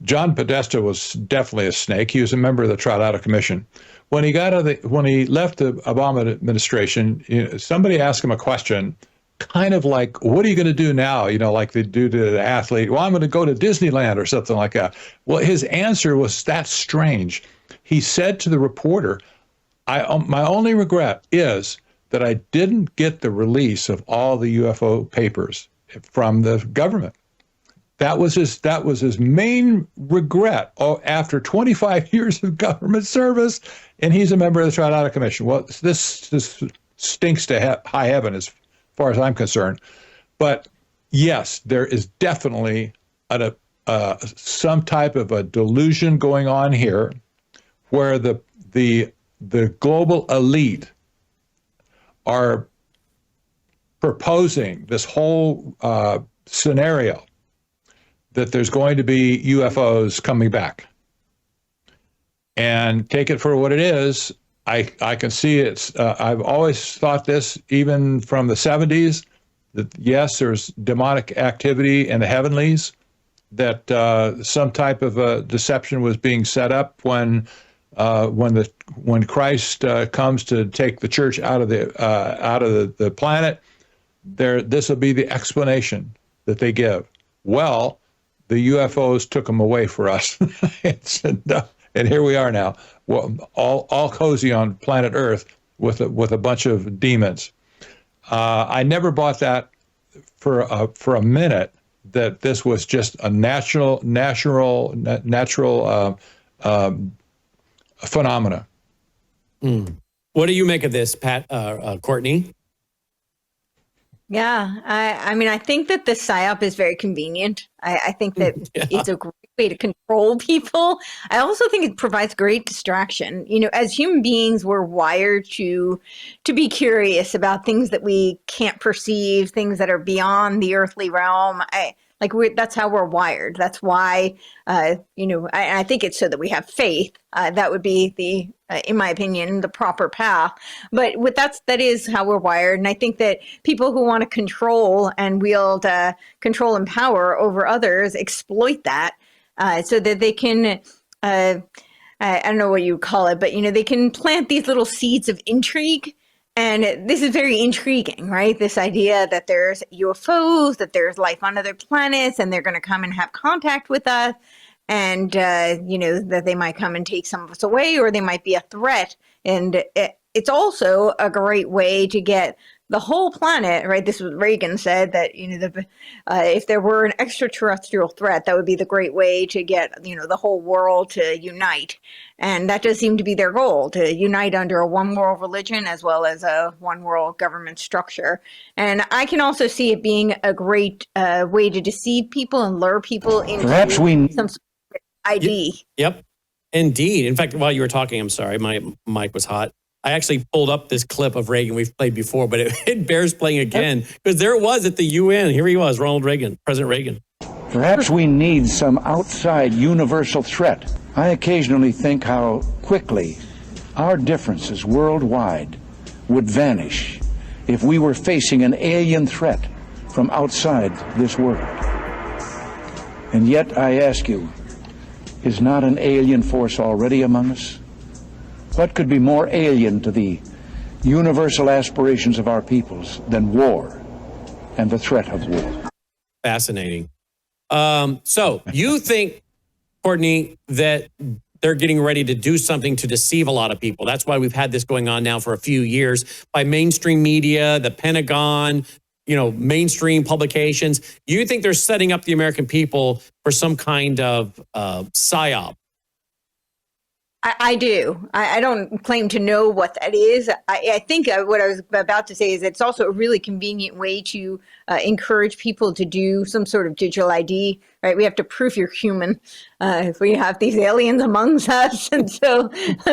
John Podesta was definitely a snake. He was a member of the Trilateral Commission. When he left the Obama administration, somebody asked him a question, kind of like, "What are you going to do now?" Like they do to the athlete. "Well, I'm going to go to Disneyland," or something like that. Well, his answer was that strange. He said to the reporter, "My only regret is that I didn't get the release of all the UFO papers from the government." That was his main regret after 25 years of government service, and he's a member of the Trilateral Commission. Well, this stinks to high heaven as far as I'm concerned. But yes, there is definitely some type of a delusion going on here, where the global elite are proposing this whole scenario that there's going to be UFOs coming back. And take it for what it is. I can see it's, I've always thought this, even from the 70s, that yes, there's demonic activity in the heavenlies, that some type of a deception was being set up when Christ comes to take the church out of the planet. This will be the explanation that they give. Well, the UFOs took them away for us, and here we are now, all cozy on planet Earth with a bunch of demons. I never bought that for a minute, that this was just a natural phenomena. What do you make of this, Courtney? Yeah, I mean, I think that the Psyop is very convenient. I think that it's a great way to control people. I also think it provides great distraction. As human beings, we're wired to be curious about things that we can't perceive, things that are beyond the earthly realm. That's how we're wired. That's why, I think it's so that we have faith. That would be in my opinion, the proper path. But that is how we're wired. And I think that people who want to control and wield control and power over others exploit that so that they can, I don't know what you call it, but, they can plant these little seeds of intrigue. And this is very intriguing, right? This idea that there's UFOs, that there's life on other planets, and they're going to come and have contact with us, and, that they might come and take some of us away, or they might be a threat. And it's also a great way to get the whole planet, right? This is what Reagan said, that, if there were an extraterrestrial threat, that would be the great way to get, the whole world to unite. And that does seem to be their goal, to unite under a one world religion as well as a one world government structure. And I can also see it being a great way to deceive people and lure people into some sort of ID. Yep, indeed. In fact, while you were talking, I'm sorry, my mic was hot. I actually pulled up this clip of Reagan we've played before, but it bears playing again, because there it was at the UN. Here he was, Ronald Reagan, President Reagan. Perhaps we need some outside universal threat. I occasionally think how quickly our differences worldwide would vanish if we were facing an alien threat from outside this world. And yet, I ask you, is not an alien force already among us? What could be more alien to the universal aspirations of our peoples than war and the threat of war? Fascinating. So you think, Courtney, that they're getting ready to do something to deceive a lot of people? That's why we've had this going on now for a few years by mainstream media, the Pentagon, mainstream publications. You think they're setting up the American people for some kind of psyop? I do. I don't claim to know what that is. I think what I was about to say is it's also a really convenient way to encourage people to do some sort of digital ID, right? We have to prove you're human if we have these aliens amongst us. And so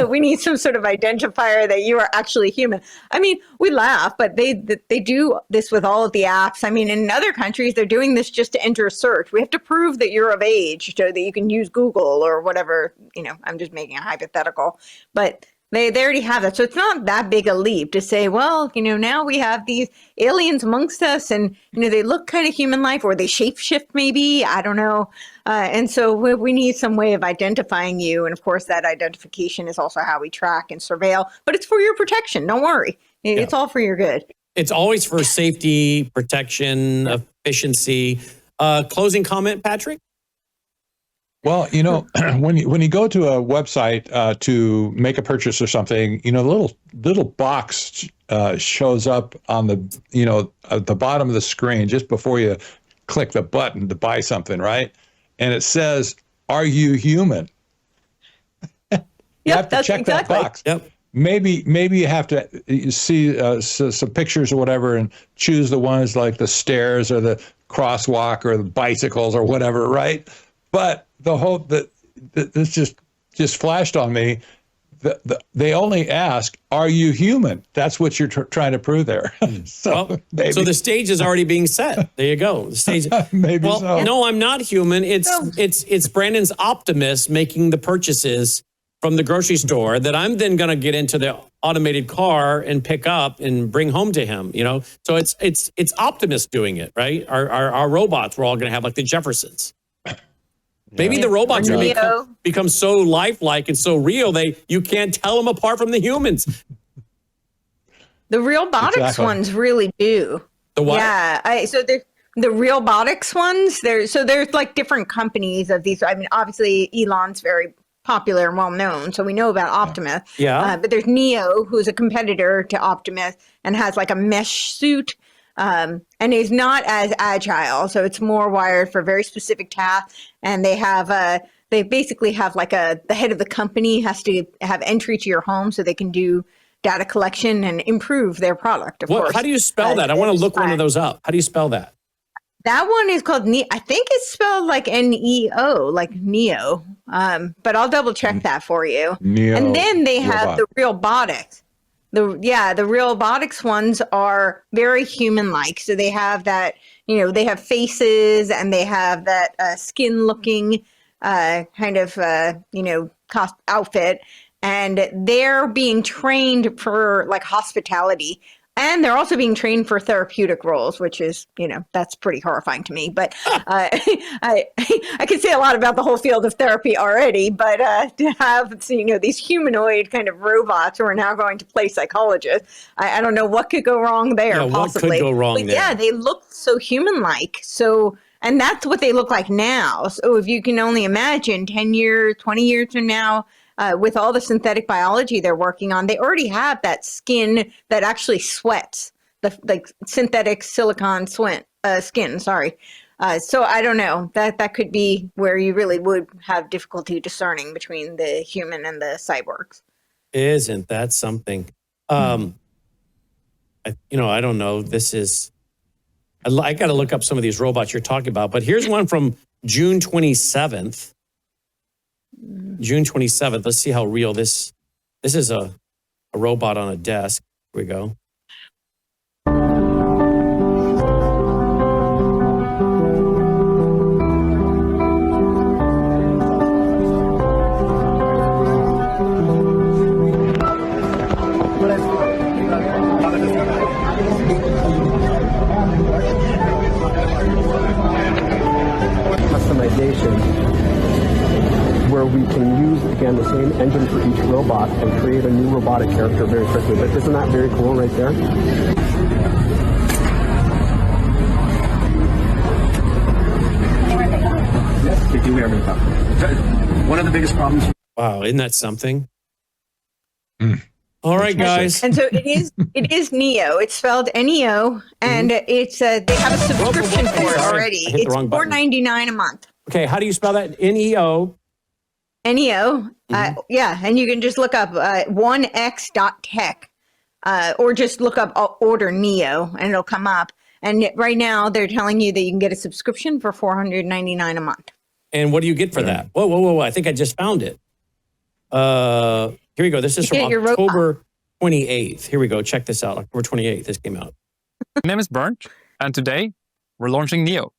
we need some sort of identifier that you are actually human. I mean, we laugh, but they do this with all of the apps. I mean, in other countries, they're doing this just to enter a search. We have to prove that you're of age so that you can use Google or whatever. I'm just making a hypothetical, but they already have that. So it's not that big a leap to say, well, now we have these aliens amongst us and, they look kind of human-like, or they shapeshift maybe, I don't know. And so we need some way of identifying you. And of course, that identification is also how we track and surveil, but it's for your protection. Don't worry. It's all for your good. It's always for safety, protection, efficiency. Closing comment, Patrick? Well, when you go to a website to make a purchase or something, the little box shows up on the at the bottom of the screen just before you click the button to buy something, right? And it says, "Are you human?" You have to check that box. Yep. Maybe you have to see some pictures or whatever and choose the ones like the stairs or the crosswalk or the bicycles or whatever, right? But the whole this just flashed on me. They only ask, "Are you human?" That's what you're trying to prove there. So the stage is already being set. There you go. The stage. Maybe so. No, I'm not human. It's Brandon's Optimus making the purchases from the grocery store that I'm then going to get into the automated car and pick up and bring home to him. So it's Optimus doing it, right? Our robots, we're all going to have like the Jeffersons. Maybe the robots are become so lifelike and so real you can't tell them apart from the humans. The Realbotics ones really do. The what? Yeah, so the Realbotics ones. There's like different companies of these. I mean, obviously Elon's very popular and well known, so we know about Optimus. Yeah. But there's Neo, who's a competitor to Optimus and has like a mesh suit. And is not as agile, so it's more wired for very specific tasks. And they basically have like the head of the company has to have entry to your home so they can do data collection and improve their product. Of course. How do you spell that? I want to look one of those up. How do you spell that? That one is called I think it's spelled like Neo, like Neo. But I'll double check that for you. Neo, and then they have the Realbotics. The Realbotics ones are very human-like. So they have that, they have faces and they have that skin-looking kind of, outfit. And they're being trained for like hospitality. And they're also being trained for therapeutic roles, which is, that's pretty horrifying to me. But I could say a lot about the whole field of therapy already. But to have, these humanoid kind of robots who are now going to play psychologists, I don't know what could go wrong there. Yeah, possibly. What could go wrong there? Yeah, they look so human-like. So, and that's what they look like now. So if you can only imagine 10 years, 20 years from now, with all the synthetic biology they're working on, they already have that skin that actually sweats, the synthetic silicon skin. Sorry. So I don't know. That could be where you really would have difficulty discerning between the human and the cyborgs. Isn't that something? I don't know. I got to look up some of these robots you're talking about. But here's one from June 27th. June 27th. Let's see how real this is. A robot on a desk. Here we go. customization where we can use, again, the same engine for each robot and create a new robotic character very quickly. But isn't that very cool right there? Yes, they do everything. One of the biggest problems. Wow, isn't that something? All right, guys. And so it is Neo. It's spelled Neo, and it's they have a subscription for it already. It's $4.99 a month. Okay, how do you spell that? N-E-O. Neo. Yeah, and you can just look up 1x.tech, or just look up order Neo, and it'll come up. And right now, they're telling you that you can get a subscription for $499 a month. And what do you get for that? Whoa. I think I just found it. Here we go. This is from October 28th. Here we go. Check this out. October 28th, this came out. My name is Bernd, and today we're launching Neo.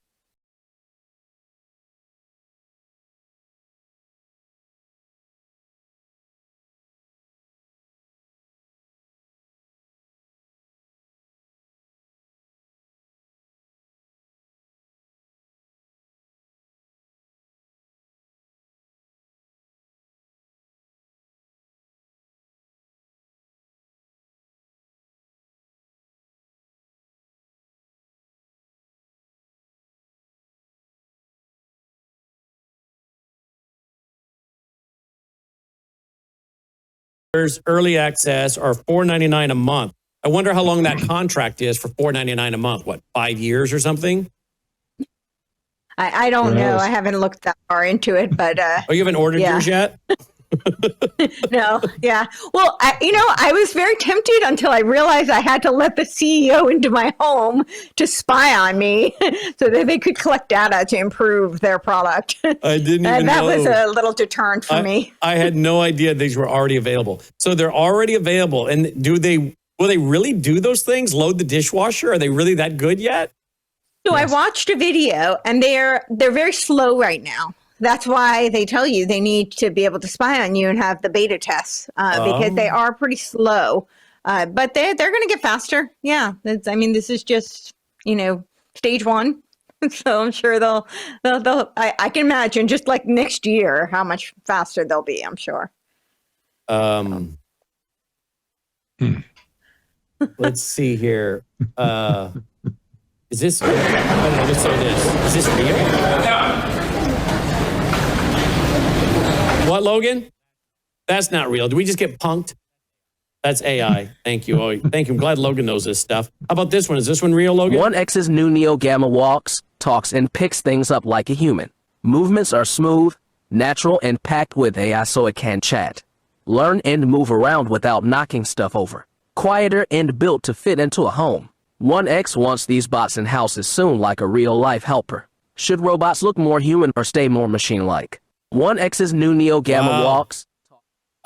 Early access are $4.99 a month. I wonder how long that contract is for $4.99 a month. What, 5 years or something? I don't know. I haven't looked that far into it, but oh, you haven't ordered yours yet? No. Yeah. Well, I was very tempted until I realized I had to let the CEO into my home to spy on me so that they could collect data to improve their product. I didn't even and that know. was a little deterrent for me. I had no idea these were already available. So they're already available. And will they really do those things? Load the dishwasher? Are they really that good yet? So I watched a video, and they're very slow right now. That's why they tell you they need to be able to spy on you and have the beta tests because they are pretty slow. But they're going to get faster. Yeah, this is just stage one. So I'm sure they'll. I can imagine just like next year how much faster they'll be. I'm sure. Let's see here. Is this? I don't know. Let's say this. Is this real? What, Logan? That's not real. Did we just get punked? That's AI. Thank you. Oh, thank you. I'm glad Logan knows this stuff. How about this one? Is this one real, Logan? 1X's new Neo Gamma walks, talks, and picks things up like a human. Movements are smooth, natural, and packed with AI so it can chat. Learn and move around without knocking stuff over. Quieter and built to fit into a home. 1X wants these bots in houses soon like a real-life helper. Should robots look more human or stay more machine-like? 1X's new Neo Gamma walks.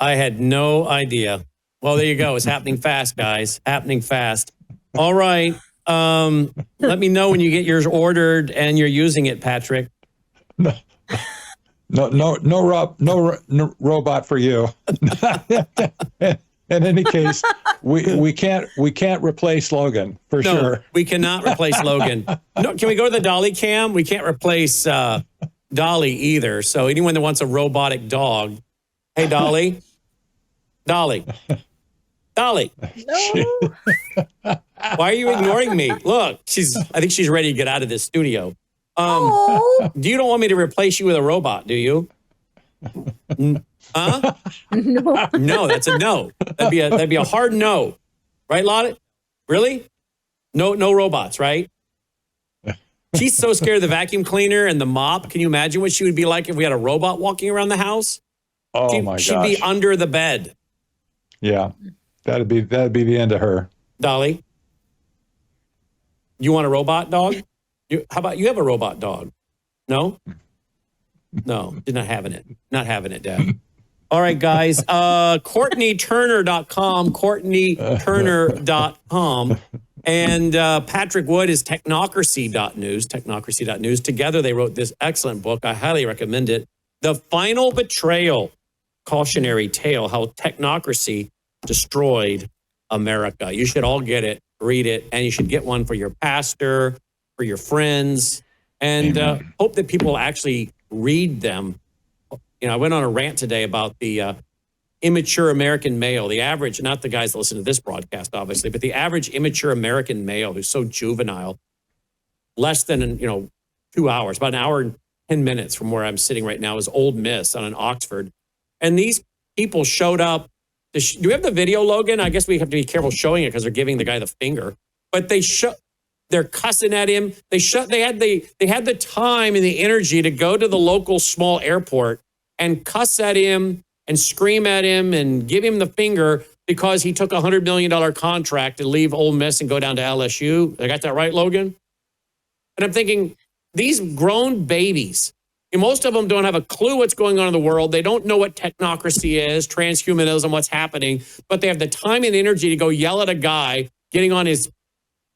I had no idea. Well, there you go. It's happening fast, guys. Happening fast. All right. Let me know when you get yours ordered and you're using it, Patrick. No robot for you. In any case, we can't replace Logan for sure. We cannot replace Logan. No, can we go to the Dolly cam? We can't replace Dolly either. So anyone that wants a robotic dog, hey Dolly, Dolly. No. Why are you ignoring me? Look, I think she's ready to get out of this studio. You don't want me to replace you with a robot, do you? Huh? No. No, that's a no. That'd be a hard no. Right, Lotte? Really? No robots, right? She's so scared of the vacuum cleaner and the mop. Can you imagine what she would be like if we had a robot walking around the house? Oh my gosh. She'd be under the bed. Yeah. That'd be the end of her. Dolly, you want a robot dog? How about you have a robot dog? No? No, you're not having it. Not having it, Dad. All right, guys. CourtneyTurner.com, CourtneyTurner.com. And Patrick Wood is Technocracy.news, Technocracy.news. Together, they wrote this excellent book. I highly recommend it. The Final Betrayal, Cautionary Tale, How Technocracy Destroyed America. You should all get it, read it, and you should get one for your pastor, for your friends, and hope that people actually read them. You know, I went on a rant today about the immature American male, the average, not the guys that listen to this broadcast, obviously, but the average immature American male who's so juvenile, less than, 2 hours, about an hour and 10 minutes from where I'm sitting right now is Ole Miss on an Oxford. And these people showed up. Do we have the video, Logan? I guess we have to be careful showing it because they're giving the guy the finger. But they're cussing at him. They had the time and the energy to go to the local small airport and cuss at him and scream at him and give him the finger because he took a $100 million contract to leave Ole Miss and go down to LSU. I got that right, Logan? And I'm thinking, these grown babies, and most of them don't have a clue what's going on in the world. They don't know what technocracy is, transhumanism, what's happening, but they have the time and energy to go yell at a guy getting on his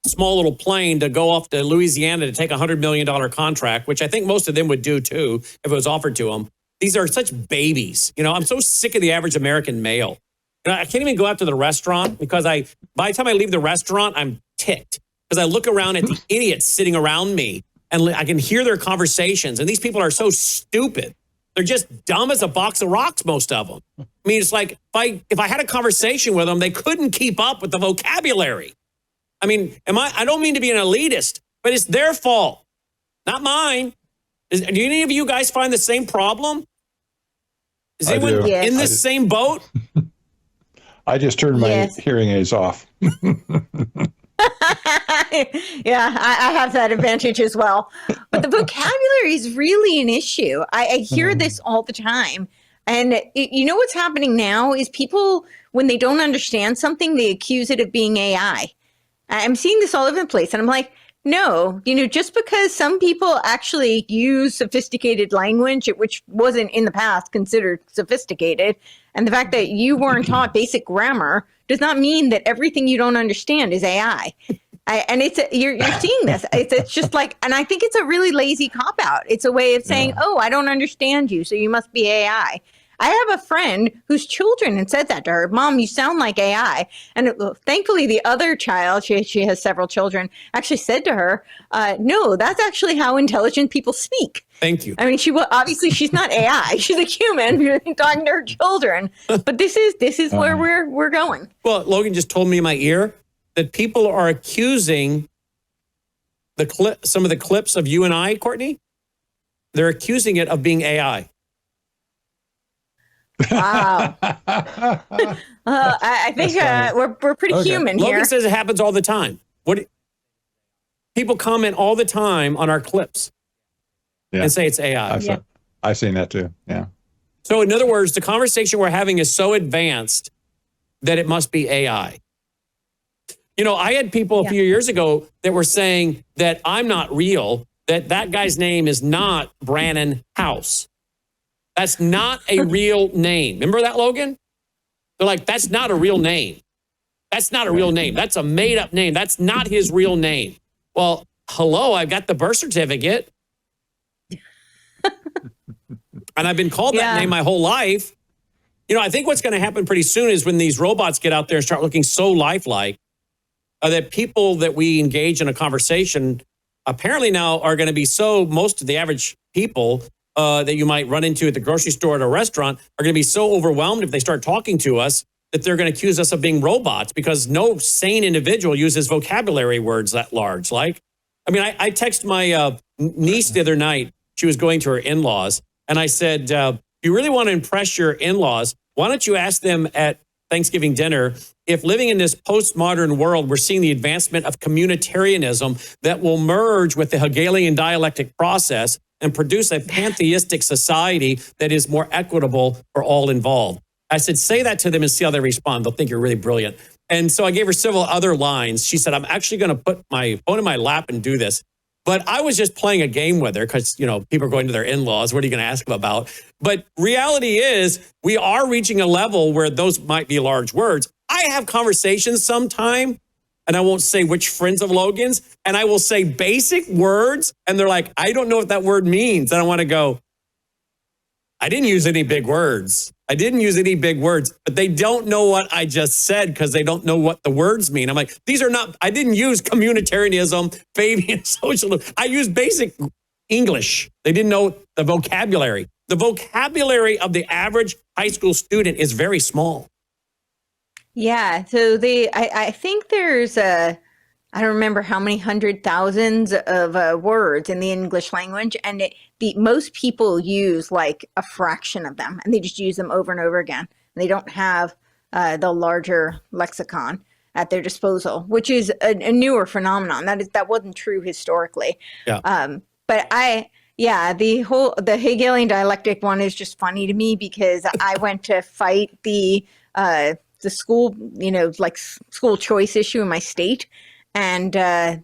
small little plane to go off to Louisiana to take a $100 million contract, which I think most of them would do too if it was offered to them. These are such babies. I'm so sick of the average American male. I can't even go out to the restaurant because by the time I leave the restaurant, I'm ticked because I look around at the idiots sitting around me and I can hear their conversations. And these people are so stupid. They're just dumb as a box of rocks, most of them. I mean, it's like if I had a conversation with them, they couldn't keep up with the vocabulary. I mean, I don't mean to be an elitist, but it's their fault, not mine. Do any of you guys find the same problem? Is anyone in this same boat? I just turned my hearing aids off. Yeah, I have that advantage as well. But the vocabulary is really an issue. I hear this all the time. And you know what's happening now is people, when they don't understand something, they accuse it of being AI. I'm seeing this all over the place. And I'm like, no, just because some people actually use sophisticated language, which wasn't in the past considered sophisticated, and the fact that you weren't taught basic grammar does not mean that everything you don't understand is AI. And you're seeing this. It's just like, and I think it's a really lazy cop out. It's a way of saying, oh, I don't understand you, so you must be AI. I have a friend whose children had said that to her, Mom, you sound like AI. And thankfully, the other child, she has several children, actually said to her, no, that's actually how intelligent people speak. Thank you. I mean, obviously she's not AI. She's a human talking to her children. But this is where we're going. Well, Logan just told me in my ear that people are accusing some of the clips of you and I, Courtney. They're accusing it of being AI. Wow. I think we're pretty human here. Logan says it happens all the time. People comment all the time on our clips and say it's AI. I've seen that too. Yeah. So in other words, the conversation we're having is so advanced that it must be AI. I had people a few years ago that were saying that I'm not real, that guy's name is not Brannon House. That's not a real name. Remember that, Logan? They're like, that's not a real name. That's not a real name. That's a made-up name. That's not his real name. Well, hello, I've got the birth certificate. And I've been called that name my whole life. I think what's going to happen pretty soon is when these robots get out there and start looking so lifelike, that people that we engage in a conversation apparently now are going to be most of the average people that you might run into at the grocery store or at a restaurant are going to be so overwhelmed if they start talking to us that they're going to accuse us of being robots because no sane individual uses vocabulary words that large. I texted my niece the other night. She was going to her in-laws. And I said, if you really want to impress your in-laws, why don't you ask them at Thanksgiving dinner if living in this postmodern world, we're seeing the advancement of communitarianism that will merge with the Hegelian dialectic process and produce a pantheistic society that is more equitable for all involved. I said, say that to them and see how they respond. They'll think you're really brilliant. And so I gave her several other lines. She said, I'm actually going to put my phone in my lap and do this. But I was just playing a game with her because, people are going to their in-laws. What are you going to ask them about? But reality is we are reaching a level where those might be large words. I have conversations sometime, and I won't say which friends of Logan's, and I will say basic words, and they're like, I don't know what that word means. And I want to go, I didn't use any big words. But they don't know what I just said because they don't know what the words mean. I'm like, I didn't use communitarianism, Fabian socialism. I used basic English. They didn't know the vocabulary. The vocabulary of the average high school student is very small. Yeah. So I think there's I don't remember how many hundred thousands of words in the English language, and most people use like a fraction of them, and they just use them over and over again. And they don't have the larger lexicon at their disposal, which is a newer phenomenon. That wasn't true historically. Yeah. But the Hegelian dialectic one is just funny to me because I went to fight the school, like school choice issue in my state. And I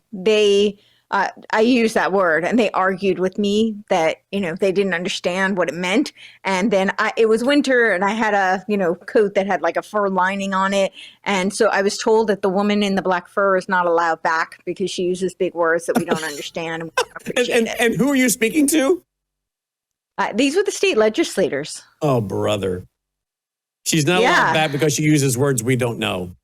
used that word, and they argued with me that, they didn't understand what it meant. And then it was winter, and I had a, coat that had like a fur lining on it. And so I was told that the woman in the black fur is not allowed back because she uses big words that we don't understand. And, we don't appreciate it. And who are you speaking to? These were the state legislators. Oh, brother. She's not allowed back because she uses words we don't know.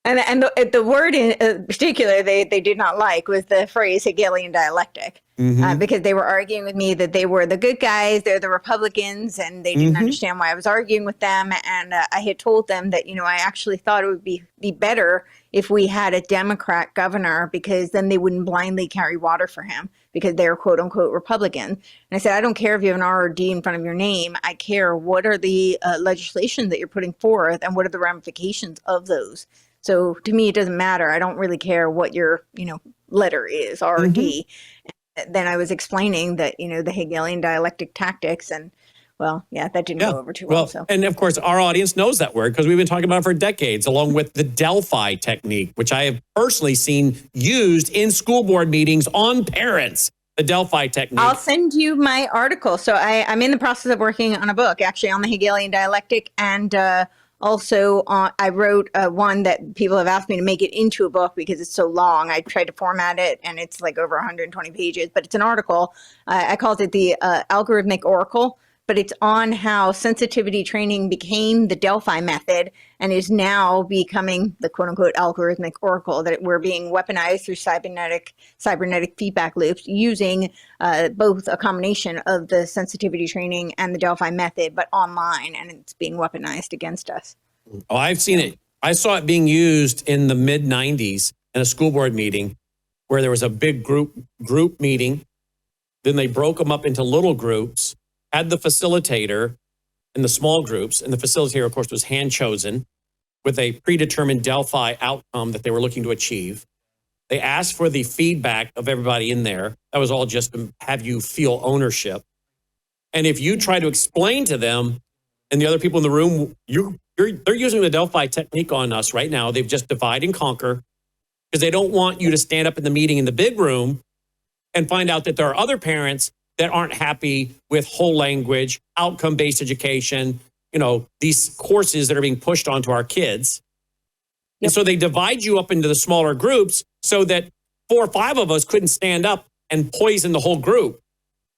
And the word in particular they did not like was the phrase Hegelian dialectic, because they were arguing with me that they were the good guys, they're the Republicans, and they didn't understand why I was arguing with them. And I had told them that, I actually thought it would be better if we had a Democrat governor, because then they wouldn't blindly carry water for him because they're quote unquote Republican. And I said, I don't care if you have an R or D in front of your name. I care what are the legislation that you're putting forth and what are the ramifications of those. So to me, it doesn't matter. I don't really care what your, letter is, R or D. And then I was explaining that, the Hegelian dialectic tactics, and that didn't go over too well. So. And of course, our audience knows that word because we've been talking about it for decades, along with the Delphi technique, which I have personally seen used in school board meetings on parents. The Delphi technique. I'll send you my article. So I'm in the process of working on a book, actually, on the Hegelian dialectic, and also, I wrote one that people have asked me to make it into a book because it's so long. I tried to format it, and it's like over 120 pages, but it's an article. I called it the Algorithmic Oracle, but it's on how sensitivity training became the Delphi method and is now becoming the quote-unquote algorithmic oracle, that we're being weaponized through cybernetic feedback loops using both a combination of the sensitivity training and the Delphi method, but online, and it's being weaponized against us. Oh, I've seen it. I saw it being used in the mid-90s in a school board meeting where there was a big group meeting. Then they broke them up into little groups, had the facilitator in the small groups, and the facilitator, of course, was hand-chosen with a predetermined Delphi outcome that they were looking to achieve. They asked for the feedback of everybody in there. That was all just to have you feel ownership. And if you try to explain to them and the other people in the room, they're using the Delphi technique on us right now. They've just divide and conquer because they don't want you to stand up in the meeting in the big room and find out that there are other parents that aren't happy with whole language, outcome-based education, these courses that are being pushed onto our kids. Yep. And so they divide you up into the smaller groups so that 4 or 5 of us couldn't stand up and poison the whole group.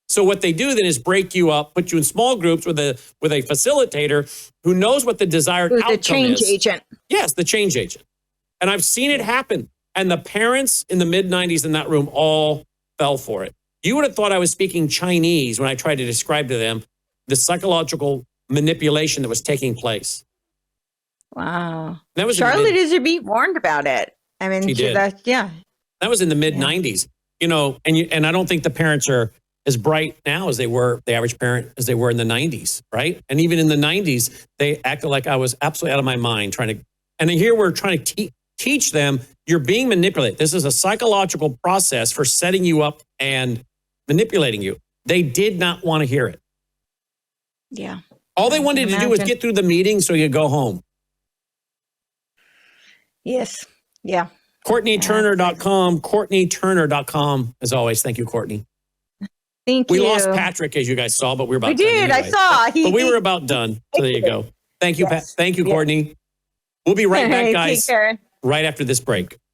So what they do then is break you up, put you in small groups with a facilitator who knows what the desired outcome is. The change agent. Yes, the change agent. And I've seen it happen. And the parents in the mid-90s in that room all fell for it. You would have thought I was speaking Chinese when I tried to describe to them the psychological manipulation that was taking place. Wow. That was Charlotte is be warned about it. I mean, she did. That was in the mid-90s. And I don't think the parents are as bright now as they were, the average parent, as they were in the 90s, right? And even in the 90s, they acted like I was absolutely out of my mind and here we're trying to teach them, you're being manipulated. This is a psychological process for setting you up and manipulating you. They did not want to hear it. Yeah. All they wanted to do was get through the meeting so you could go home. Yes. Yeah. CourtneyTurner.com, CourtneyTurner.com. As always, thank you, Courtney. Thank you. We lost Patrick, as you guys saw, but we were about done. We did. Anyway. I saw. But we were about done. So there you go. Thank you, Thank you, Courtney. We'll be right back, guys, right after this break.